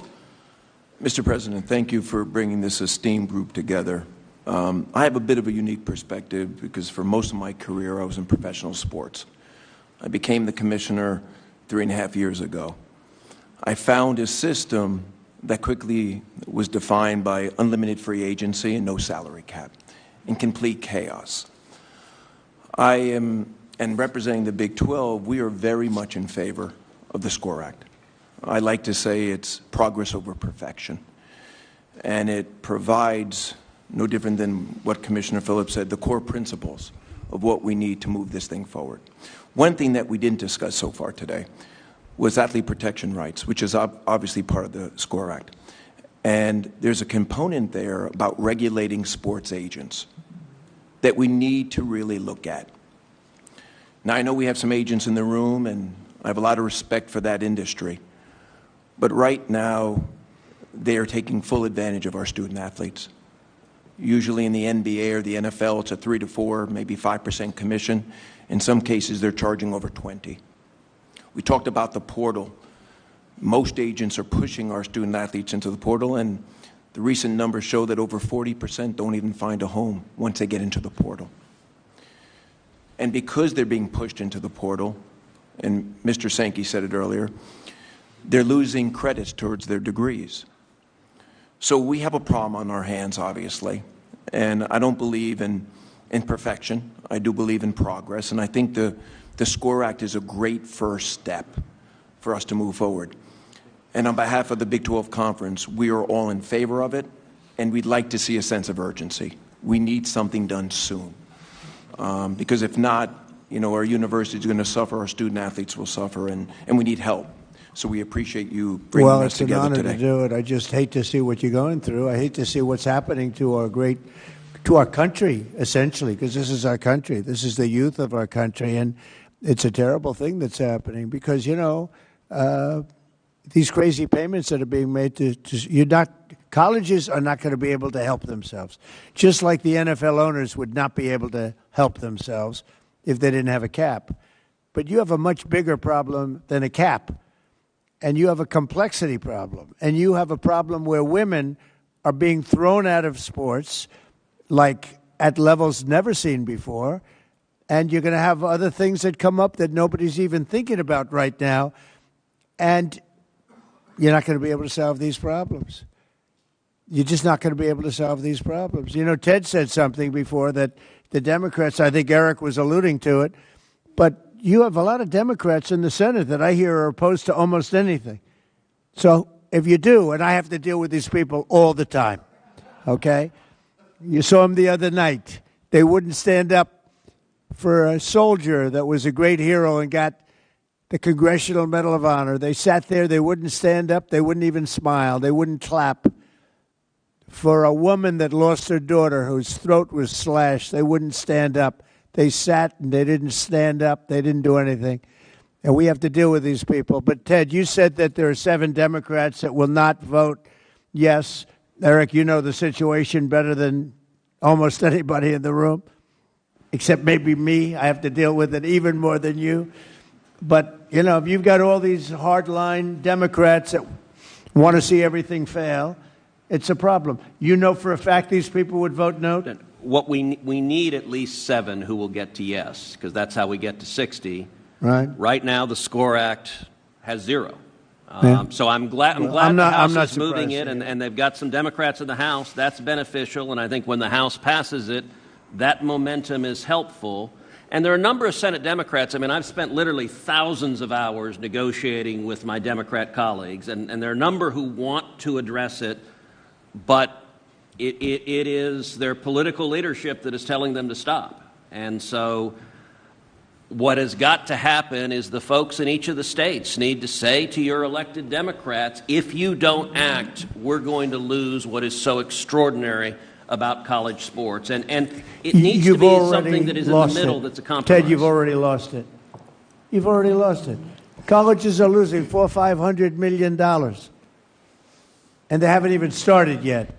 Mr. President, thank you for bringing this esteemed group together. I have a bit of a unique perspective because for most of my career I was in professional sports. I became the commissioner 3.5 years ago. I found a system that quickly was defined by unlimited free agency and no salary cap, in complete chaos. I am, and representing the Big 12, we are very much in favor of the SCORE Act. I like to say it's progress over perfection. And it provides, no different than what Commissioner Phillips said, the core principles of what we need to move this thing forward. One thing that we didn't discuss so far today was athlete protection rights, which is obviously part of the SCORE Act. And there's a component there about regulating sports agents that we need to really look at. Now, I know we have some agents in the room, and I have a lot of respect for that industry. But right now, they are taking full advantage of our student athletes. Usually in the NBA or the NFL, it's a 3 to 4, maybe 5% commission. In some cases, they're charging over 20. We talked about the portal. Most agents are pushing our student athletes into the portal, and the recent numbers show that over 40% don't even find a home once they get into the portal. And because they're being pushed into the portal, and Mr. Sankey said it earlier, they're losing credits towards their degrees. So we have a problem on our hands, obviously, and I don't believe in perfection. I do believe in progress, and I think the SCORE Act is a great first step for us to move forward. And on behalf of the Big 12 Conference, we are all in favor of it, and we'd like to see a sense of urgency. We need something done soon, because if not, our university is going to suffer, our student athletes will suffer, and we need help. So we appreciate you bringing us together today. Well, it's an honor to do it. I just hate to see what you're going through. I hate to see what's happening to our country, essentially, because this is our country. This is the youth of our country, and it's a terrible thing that's happening because, these crazy payments that are being made colleges are not going to be able to help themselves. Just like the NFL owners would not be able to help themselves if they didn't have a cap. But you have a much bigger problem than a cap. And you have a complexity problem. And you have a problem where women are being thrown out of sports, like at levels never seen before. And you're going to have other things that come up that nobody's even thinking about right now. And you're not going to be able to solve these problems. You're just not going to be able to solve these problems. Ted said something before that the Democrats, I think Eric was alluding to it, but you have a lot of Democrats in the Senate that I hear are opposed to almost anything. So if you do, and I have to deal with these people all the time, okay? You saw them the other night. They wouldn't stand up for a soldier that was a great hero and got the Congressional Medal of Honor. They sat there. They wouldn't stand up. They wouldn't even smile. They wouldn't clap. For a woman that lost her daughter whose throat was slashed, they wouldn't stand up. They sat and they didn't stand up. They didn't do anything. And we have to deal with these people. But, Ted, you said that there are 7 Democrats that will not vote yes. Eric, you know the situation better than almost anybody in the room, except maybe me. I have to deal with it even more than you. But, if you've got all these hardline Democrats that want to see everything fail, it's a problem. You know for a fact these people would vote no? What we need at least 7 who will get to yes, because that's how we get to 60. Right. Right now, the SCORE Act has 0. Yeah. So I'm glad the House is moving it, and they've got some Democrats in the House. That's beneficial, and I think when the House passes it, that momentum is helpful. And there are a number of Senate Democrats. I've spent literally thousands of hours negotiating with my Democrat colleagues, and there are a number who want to address it, but it is their political leadership that is telling them to stop. And so what has got to happen is the folks in each of the states need to say to your elected Democrats, if you don't act, we're going to lose what is so extraordinary about college sports. And it needs to be something that is in the middle that's a compromise. Ted, you've already lost it. You've already lost it. Colleges are losing $400-500 million. And they haven't even started yet.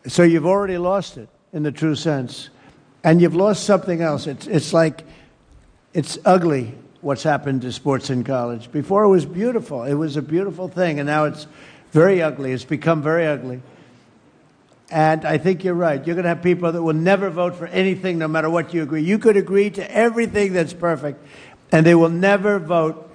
So you've already lost it in the true sense. And you've lost something else. It's ugly what's happened to sports in college. Before it was beautiful. It was a beautiful thing. And now it's very ugly. It's become very ugly. And I think you're right. You're going to have people that will never vote for anything no matter what you agree. You could agree to everything that's perfect, and they will never vote.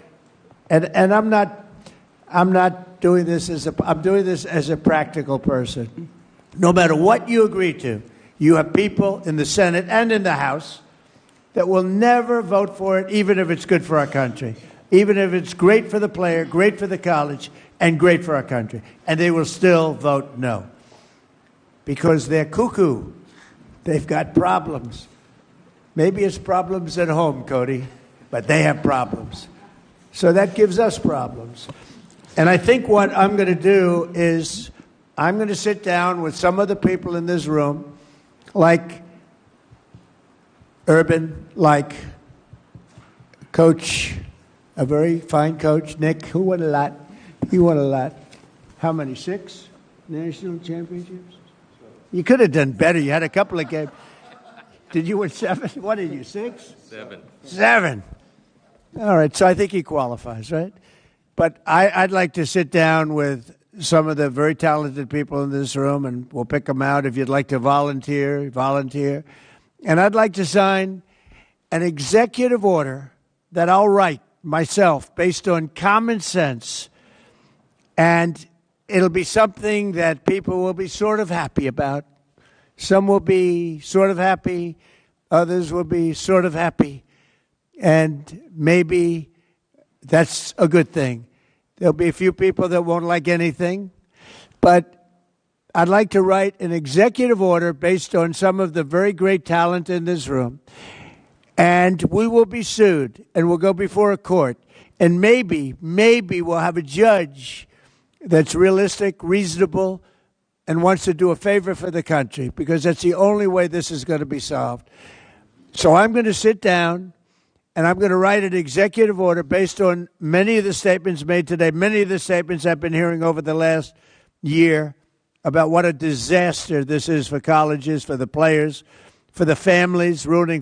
And I'm not doing this I'm doing this as a practical person. No matter what you agree to, you have people in the Senate and in the House that will never vote for it, even if it's good for our country, even if it's great for the player, great for the college, and great for our country. And they will still vote no. Because they're cuckoo. They've got problems. Maybe it's problems at home, Cody, but they have problems. So that gives us problems. And I think what I'm going to do is I'm going to sit down with some of the people in this room, like Urban, like Coach, a very fine coach, Nick, who won a lot. He won a lot. How many? 6 national championships? You could have done better. You had a couple of games. Did you win 7? What did you, 6? 7. 7. All right, so I think he qualifies, right? But I'd like to sit down with some of the very talented people in this room, and we'll pick them out. If you'd like to volunteer. And I'd like to sign an executive order that I'll write myself based on common sense, and it'll be something that people will be sort of happy about. Some will be sort of happy. Others will be sort of happy. And maybe that's a good thing. There'll be a few people that won't like anything. But I'd like to write an executive order based on some of the very great talent in this room. And we will be sued, and we'll go before a court. And maybe we'll have a judge that's realistic, reasonable, and wants to do a favor for the country, because that's the only way this is going to be solved. So I'm going to sit down, and I'm going to write an executive order based on many of the statements made today, many of the statements I've been hearing over the last year about what a disaster this is for colleges, for the players, for the families, ruining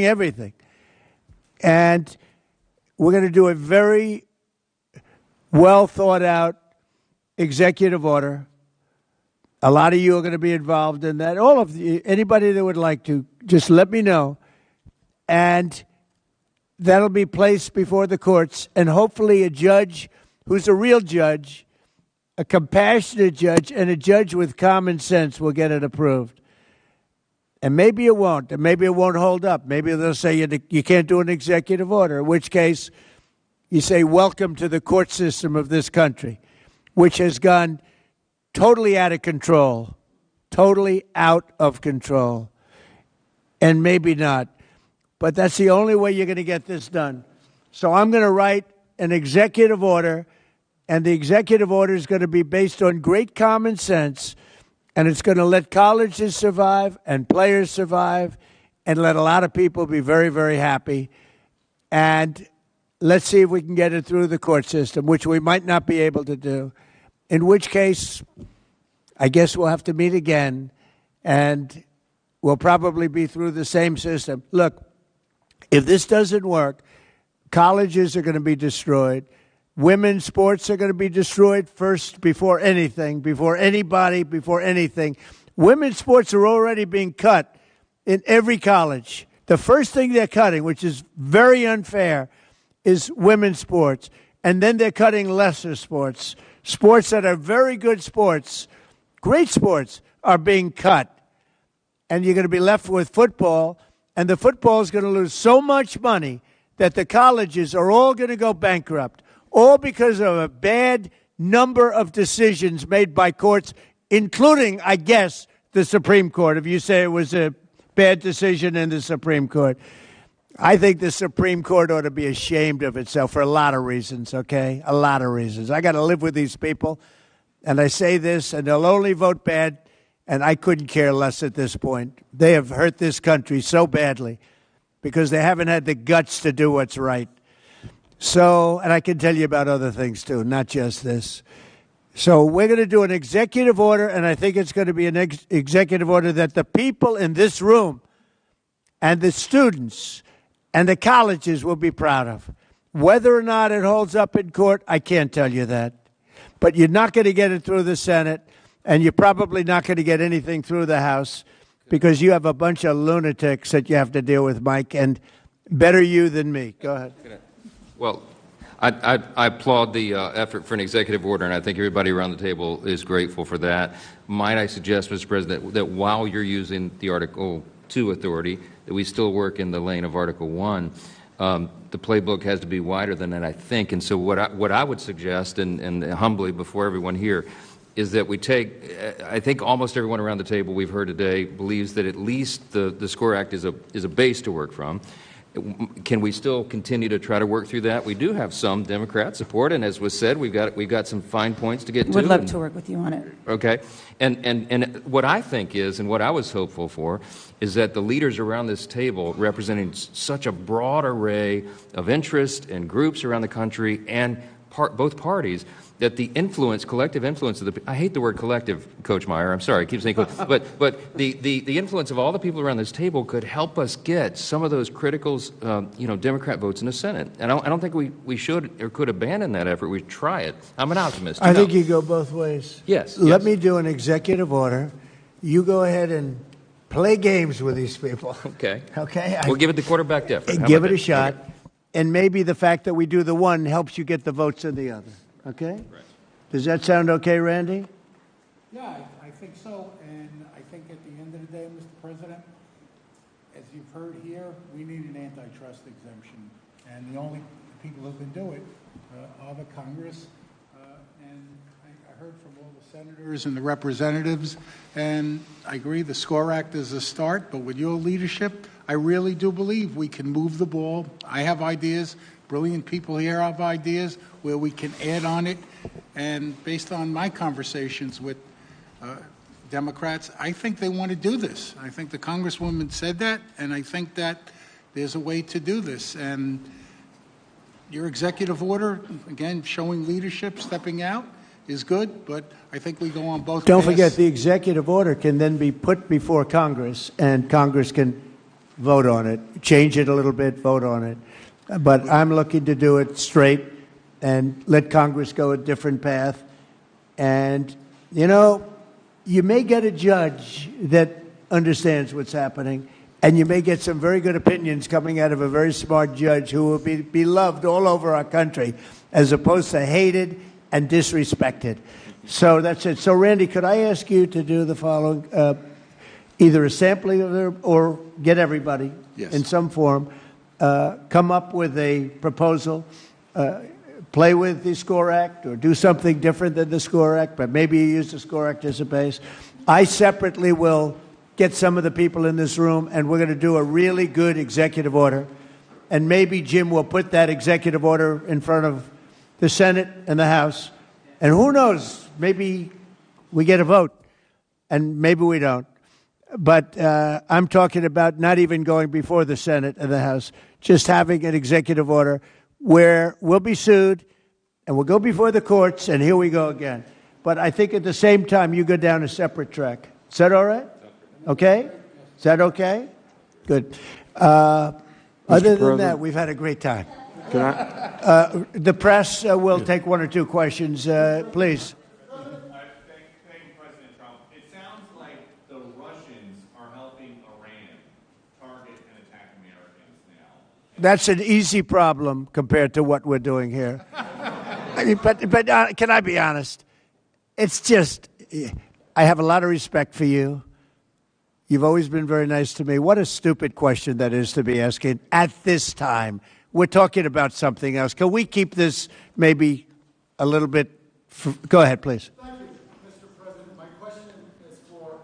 everything. And we're going to do a very well thought out executive order. A lot of you are going to be involved in that. All of you, anybody that would like to, just let me know. And that'll be placed before the courts. And hopefully a judge who's a real judge, a compassionate judge, and a judge with common sense will get it approved. And maybe it won't. And maybe it won't hold up. Maybe they'll say you can't do an executive order, in which case you say, welcome to the court system of this country, which has gone totally out of control. Totally out of control. And maybe not. But that's the only way you're going to get this done. So I'm going to write an executive order, and the executive order is going to be based on great common sense, and it's going to let colleges survive and players survive and let a lot of people be very, very happy. And let's see if we can get it through the court system, which we might not be able to do, in which case I guess we'll have to meet again, and we'll probably be through the same system. Look, if this doesn't work, colleges are going to be destroyed. Women's sports are going to be destroyed first, before anything, before anybody, before anything. Women's sports are already being cut in every college. The first thing they're cutting, which is very unfair, is women's sports. And then they're cutting lesser sports. Sports that are very good sports, great sports, are being cut. And you're going to be left with football, and the football is going to lose so much money that the colleges are all going to go bankrupt. All because of a bad number of decisions made by courts, including, I guess, the Supreme Court. If you say it was a bad decision in the Supreme Court, I think the Supreme Court ought to be ashamed of itself for a lot of reasons, okay? A lot of reasons. I got to live with these people, and I say this, and they'll only vote bad, and I couldn't care less at this point. They have hurt this country so badly because they haven't had the guts to do what's right. So, and I can tell you about other things too, not just this. So we're going to do an executive order, and I think it's going to be an executive order that the people in this room and the students and the colleges will be proud of. Whether or not it holds up in court, I can't tell you that. But you're not going to get it through the Senate, and you're probably not going to get anything through the House because you have a bunch of lunatics that you have to deal with, Mike, and Better you than me. Go ahead. Well, I applaud the effort for an executive order, and I think everybody around the table is grateful for that. Might I suggest, Mr. President, that while you're using the Article 2 authority, that we still work in the lane of Article 1. The playbook has to be wider than that, I think. And so what I would suggest, and humbly before everyone here, is that we take, I think almost everyone around the table we've heard today believes that at least the SCORE Act is a base to work from. Can we still continue to try to work through that? We do have some Democrat support, and as was said, we've got some fine points to get to. Would love to work with you on it. Okay. And what I think is, and what I was hopeful for, is that the leaders around this table, representing such a broad array of interests and groups around the country and both parties, that the influence, collective influence of I hate the word collective, Coach Meyer, I'm sorry, I keep saying but the influence of all the people around this table could help us get some of those critical, Democrat votes in the Senate. And I don't think we should or could abandon that effort. We try it. I'm an optimist. I think you go both ways. Yes. Let me do an executive order. You go ahead and play games with these people. Okay. Okay? We'll give it the quarterback effort. Give it a shot. Okay. And maybe the fact that we do the one helps you get the votes in the other. Okay? Right. Does that sound okay, Randy? Yeah, I think so. And I think at the end of the day, Mr. President, as you've heard here, we need an antitrust exemption. And the only people who can do it are the Congress. And I heard from all the senators and the representatives. And I agree the SCORE Act is a start. But with your leadership, I really do believe we can move the ball. I have ideas. Brilliant people here have ideas where we can add on it. And based on my conversations with Democrats, I think they want to do this. I think the Congresswoman said that, and I think that there's a way to do this. And your executive order, again, showing leadership, stepping out, is good, but I think we go on both Don't paths. forget, the executive order can then be put before Congress, and Congress can vote on it, change it a little bit, vote on it. But I'm looking to do it straight and let Congress go a different path. And, you may get a judge that understands what's happening, and you may get some very good opinions coming out of a very smart judge who will be beloved all over our country, as opposed to hated and disrespected. So that's it. So, Randy, could I ask you to do the following? Either a sampling of them or get everybody in some form. Come up with a proposal, play with the SCORE Act or do something different than the SCORE Act, but maybe you use the SCORE Act as a base. I separately will get some of the people in this room, and we're going to do a really good executive order. And maybe Jim will put that executive order in front of the Senate and the House. And who knows, maybe we get a vote, and maybe we don't. But I'm talking about not even going before the Senate and the House, just having an executive order where we'll be sued and we'll go before the courts, and here we go again. But I think at the same time, you go down a separate track. Is that all right? Okay? Is that okay? Good. Other than that, we've had a great time. Can I? The press will take one or two questions. Please. That's an easy problem compared to what we're doing here. I mean, but can I be honest? It's just, I have a lot of respect for you. You've always been very nice to me. What a stupid question that is to be asking at this time. We're talking about something else. Can we keep this maybe a little bit? Go ahead, please. Thank you, Mr. President. My question is for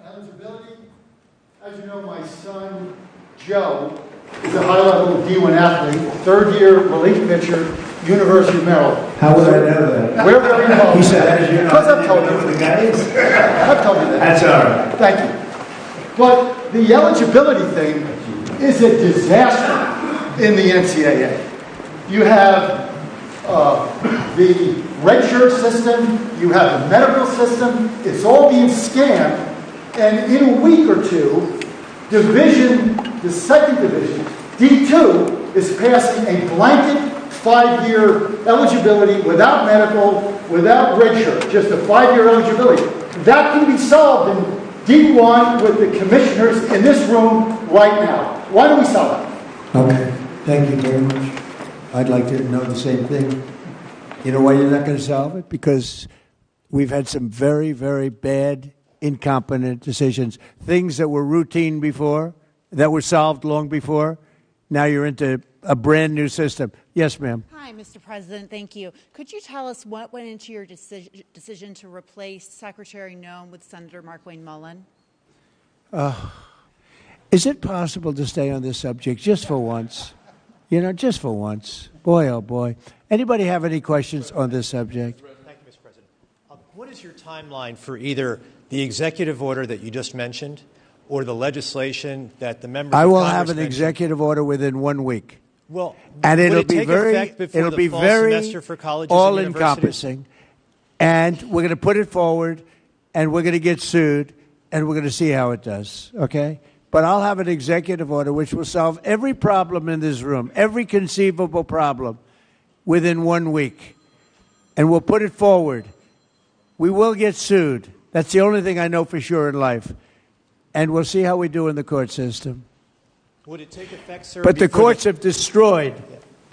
eligibility. As you know, my son, Joe, is a high-level D1 athlete, third-year relief pitcher, University of Maryland. How would I know that? We're very involved. He said, as you know, because I've told you. the guy is. I've told you that. That's all right. Thank you. But the eligibility thing is a disaster in the NCAA. You have the redshirt system, you have the medical system, it's all being scammed, and in a week or two, the second division, D2, is passing a blanket 5-year eligibility without medical, without redshirt, just a 5-year eligibility. That can be solved in D1 with the commissioners in this room right now. Why don't we solve it? Okay, thank you very much. I'd like to know the same thing. You know why you're not going to solve it? Because we've had some very, very bad, incompetent decisions. Things that were routine before, that were solved long before. Now you're into a brand new system. Yes, ma'am. Hi, Mr. President. Thank you. Could you tell us what went into your decision to replace Secretary Noem with Senator Markwayne Mullin? Is it possible to stay on this subject just for once? You know, just for once. Boy, oh boy. Anybody have any questions on this subject? Thank you, Mr. President. What is your timeline for either the executive order that you just mentioned or the legislation that the members I of will Congress have an mentioned? executive order within 1 week. Well, and would it'll it be take very, effect before it'll the be fall very semester for colleges and all-encompassing. And we're going to put it forward, and we're going to get sued, and we're going to see how it does, okay? But I'll have an executive order which will solve every problem in this room, every conceivable problem, within 1 week. And we'll put it forward. We will get sued. That's the only thing I know for sure in life. And we'll see how we do in the court system. Would it take effect, sir? But the before courts have destroyed.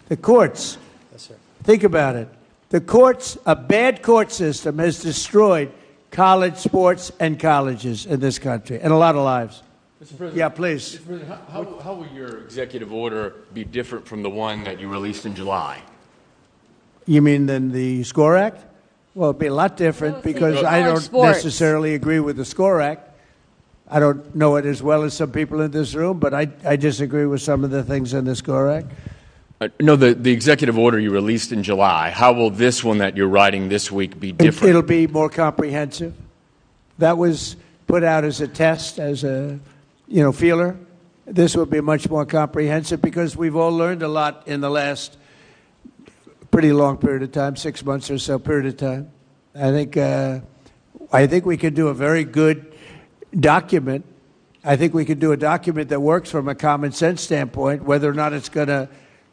The courts. Yes, sir. Think about it. The courts, a bad court system has destroyed college sports and colleges in this country and a lot of lives. Mr. President, yeah, please. Mr. President, how will your executive order be different from the one that you released in July? You mean than the SCORE Act? Well, it'd be a lot different because I don't necessarily agree with the SCORE Act. I don't know it as well as some people in this room, but I disagree with some of the things in the SCORE Act. No, the executive order you released in July, how will this one that you're writing this week be different? It'll be more comprehensive. That was put out as a test, as a feeler. This will be much more comprehensive because we've all learned a lot in the last pretty long period of time, 6 months or so period of time. I think we could do a very good document. I think we could do a document that works from a common sense standpoint. Whether or not it's going to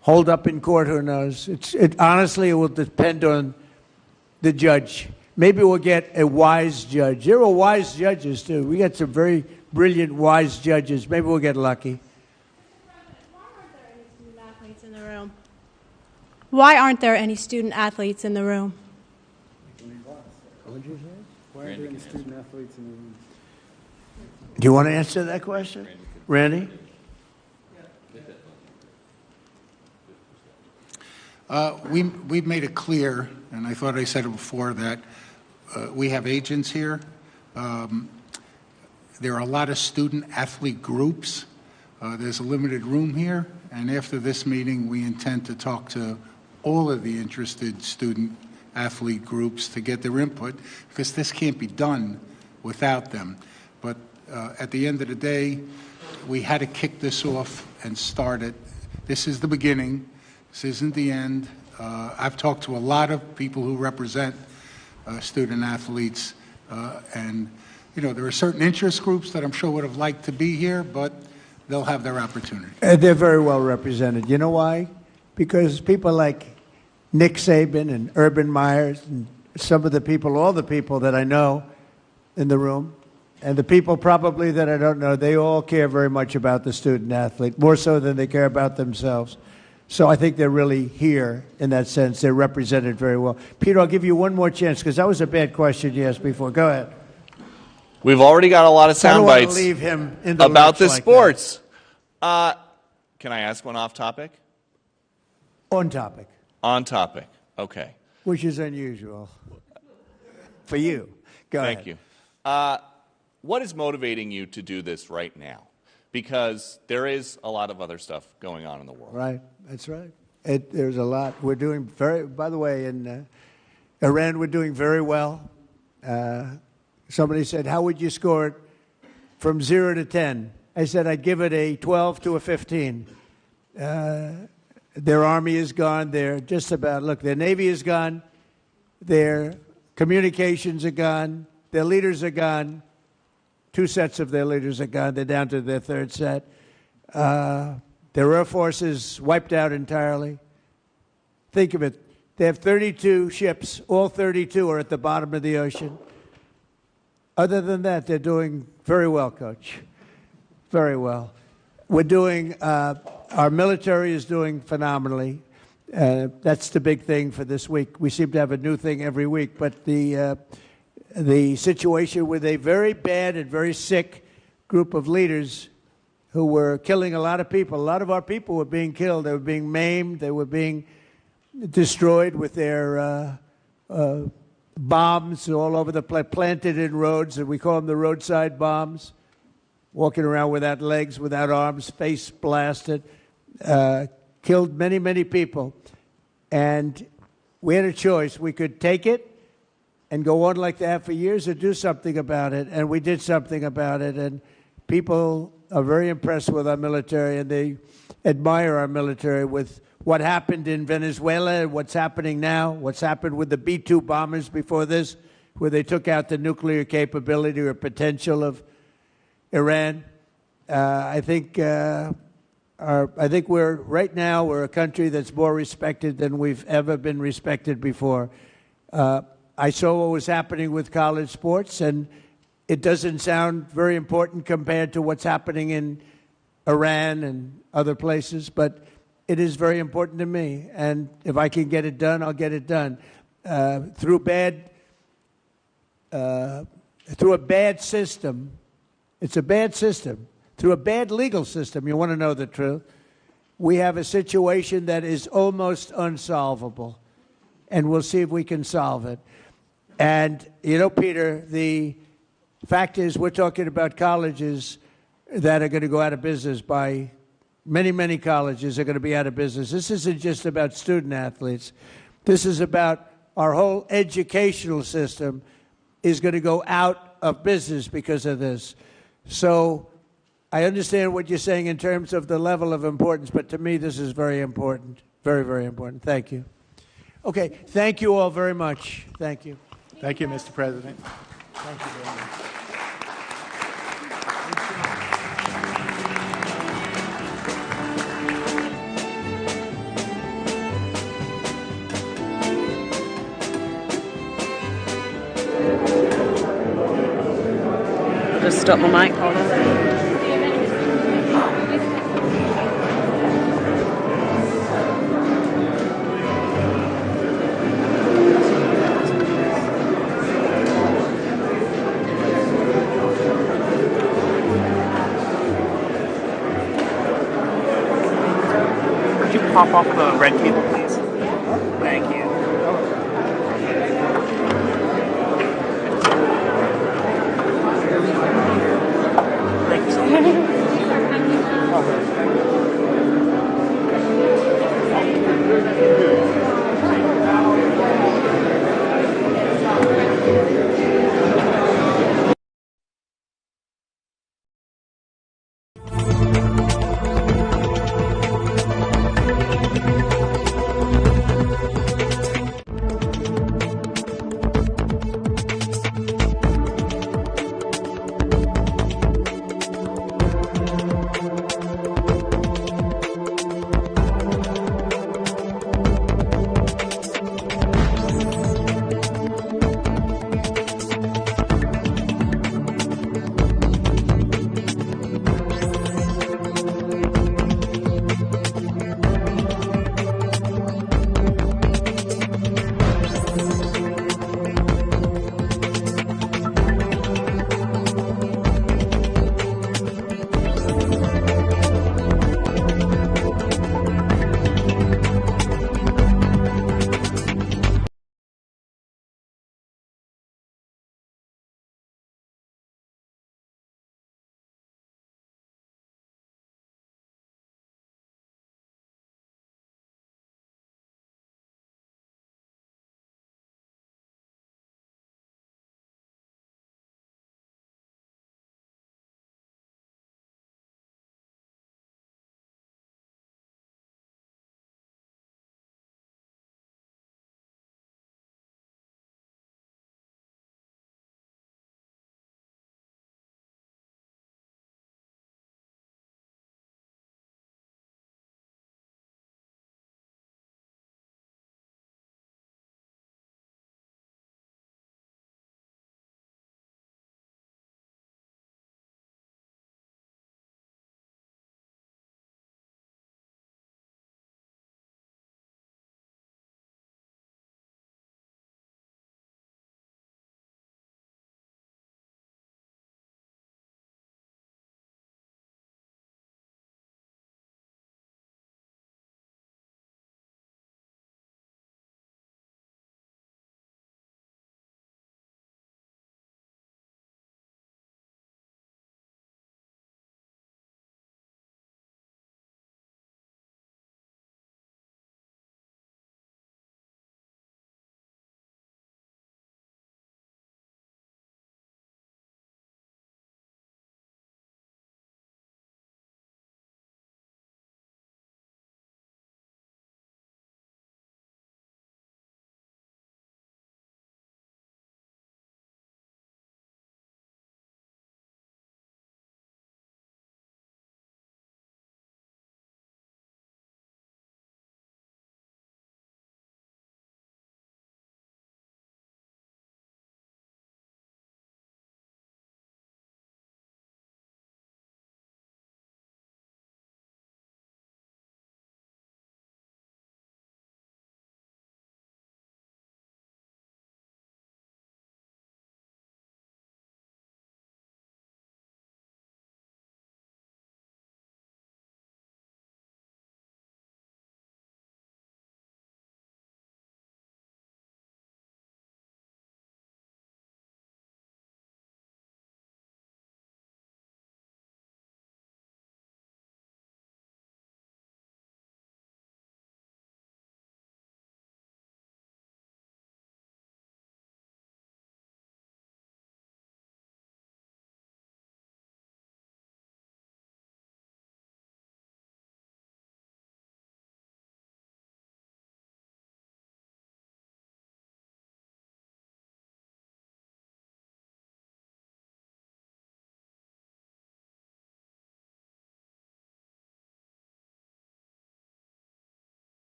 hold up in court, who knows? Honestly, it will depend on the judge. Maybe we'll get a wise judge. There are wise judges, too. We got some very brilliant, wise judges. Maybe we'll get lucky. Why aren't there any student athletes in the room? Why aren't there any student athletes in the room? Do you want to answer that question? Randy? We've made it clear, and I thought I said it before, that we have agents here. There are a lot of student-athlete groups. There's a limited room here, and after this meeting, we intend to talk to all of the interested student-athlete groups to get their input, because this can't be done without them. But at the end of the day, we had to kick this off and start it. This is the beginning. This isn't the end. I've talked to a lot of people who represent student-athletes, and there are certain interest groups that I'm sure would have liked to be here, but they'll have their opportunity. They're very well represented. You know why? Because people like Nick Saban and Urban Myers and some of the people, all the people that I know in the room, and the people probably that I don't know, they all care very much about the student-athlete, more so than they care about themselves. So I think they're really here in that sense. They're represented very well. Peter, I'll give you one more chance because that was a bad question you asked before. Go ahead. We've already got a lot of sound bites leave him in the about the like sports. Can I ask one off topic? On topic. On topic. Okay. Which is unusual for you. Go ahead. Thank you. What is motivating you to do this right now? Because there is a lot of other stuff going on in the world. Right. That's right. There's a lot. We're doing by the way, in Iran, we're doing very well. Somebody said, how would you score it from 0 to 10? I said, I'd give it a 12 to a 15. Their army is gone. They're just about, look, their navy is gone. Their communications are gone. Their leaders are gone. 2 sets of their leaders are gone. They're down to their 3rd set. Their air force is wiped out entirely. Think of it. They have 32 ships. All 32 are at the bottom of the ocean. Other than that, they're doing very well, Coach. Very well. we're doing, our military is doing phenomenally. That's the big thing for this week. We seem to have a new thing every week, but the situation with a very bad and very sick group of leaders who were killing a lot of people. A lot of our people were being killed. They were being maimed. They were being destroyed with their bombs all over the place, planted in roads, and we call them the roadside bombs, walking around without legs, without arms, face blasted, killed many, many people. And we had a choice. We could take it and go on like that for years or do something about it. And we did something about it. And people are very impressed with our military, and they admire our military with what happened in Venezuela and what's happening now, what's happened with the B-2 bombers before this, where they took out the nuclear capability or potential of Iran. I think we're right now we're a country that's more respected than we've ever been respected before. I saw what was happening with college sports, and it doesn't sound very important compared to what's happening in Iran and other places, but it is very important to me. And if I can get it done, I'll get it done. Through a bad system, it's a bad system. Through a bad legal system, you want to know the truth, we have a situation that is almost unsolvable. And we'll see if we can solve it. And, you know, Peter, the fact is we're talking about colleges that are going to go out of business by many, many colleges are going to be out of business. This isn't just about student athletes. This is about our whole educational system is going to go out of business because of this. So I understand what you're saying in terms of the level of importance, but to me this is very important, very, very important. Thank you. Okay, thank you all very much. Thank you. Thank you, Mr. President. Thank you very much. Just stop my mic, hold on. Could you pop off the red cable, please? Thank you. Thank you so much.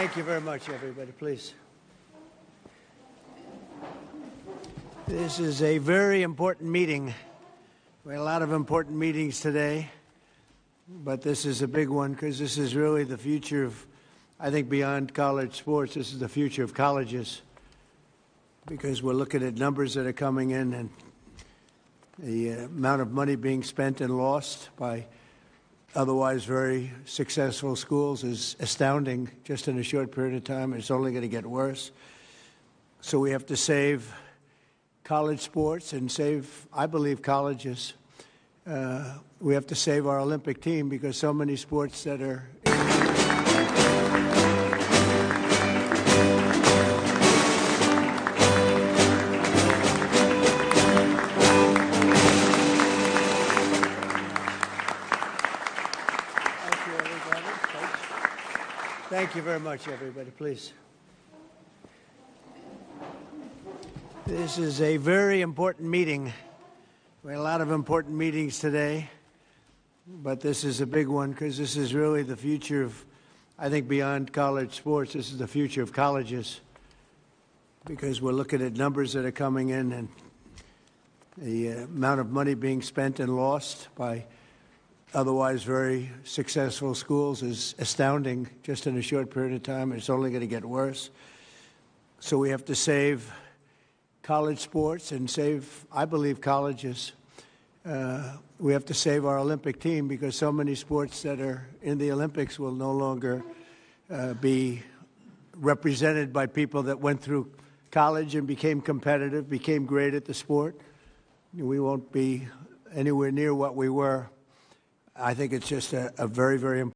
Thank you very much, everybody. Please. This is a very important meeting. We had a lot of important meetings today, but this is a big one because this is really the future of, I think, beyond college sports. This is the future of colleges because we're looking at numbers that are coming in and the amount of money being spent and lost by otherwise very successful schools is astounding just in a short period of time. It's only going to get worse. So we have to save college sports and save, I believe, colleges. We have to save our Olympic team because so many sports that are Thank you very much, everybody. Please. This is a very important meeting. We had a lot of important meetings today, but this is a big one because this is really the future of, I think, beyond college sports. This is the future of colleges because we're looking at numbers that are coming in and the amount of money being spent and lost by otherwise very successful schools is astounding just in a short period of time. It's only going to get worse. So we have to save college sports and save, I believe, colleges. We have to save our Olympic team because so many sports that are in the Olympics will no longer be represented by people that went through college and became competitive, became great at the sport. We won't be anywhere near what we were. I think it's just a very, very important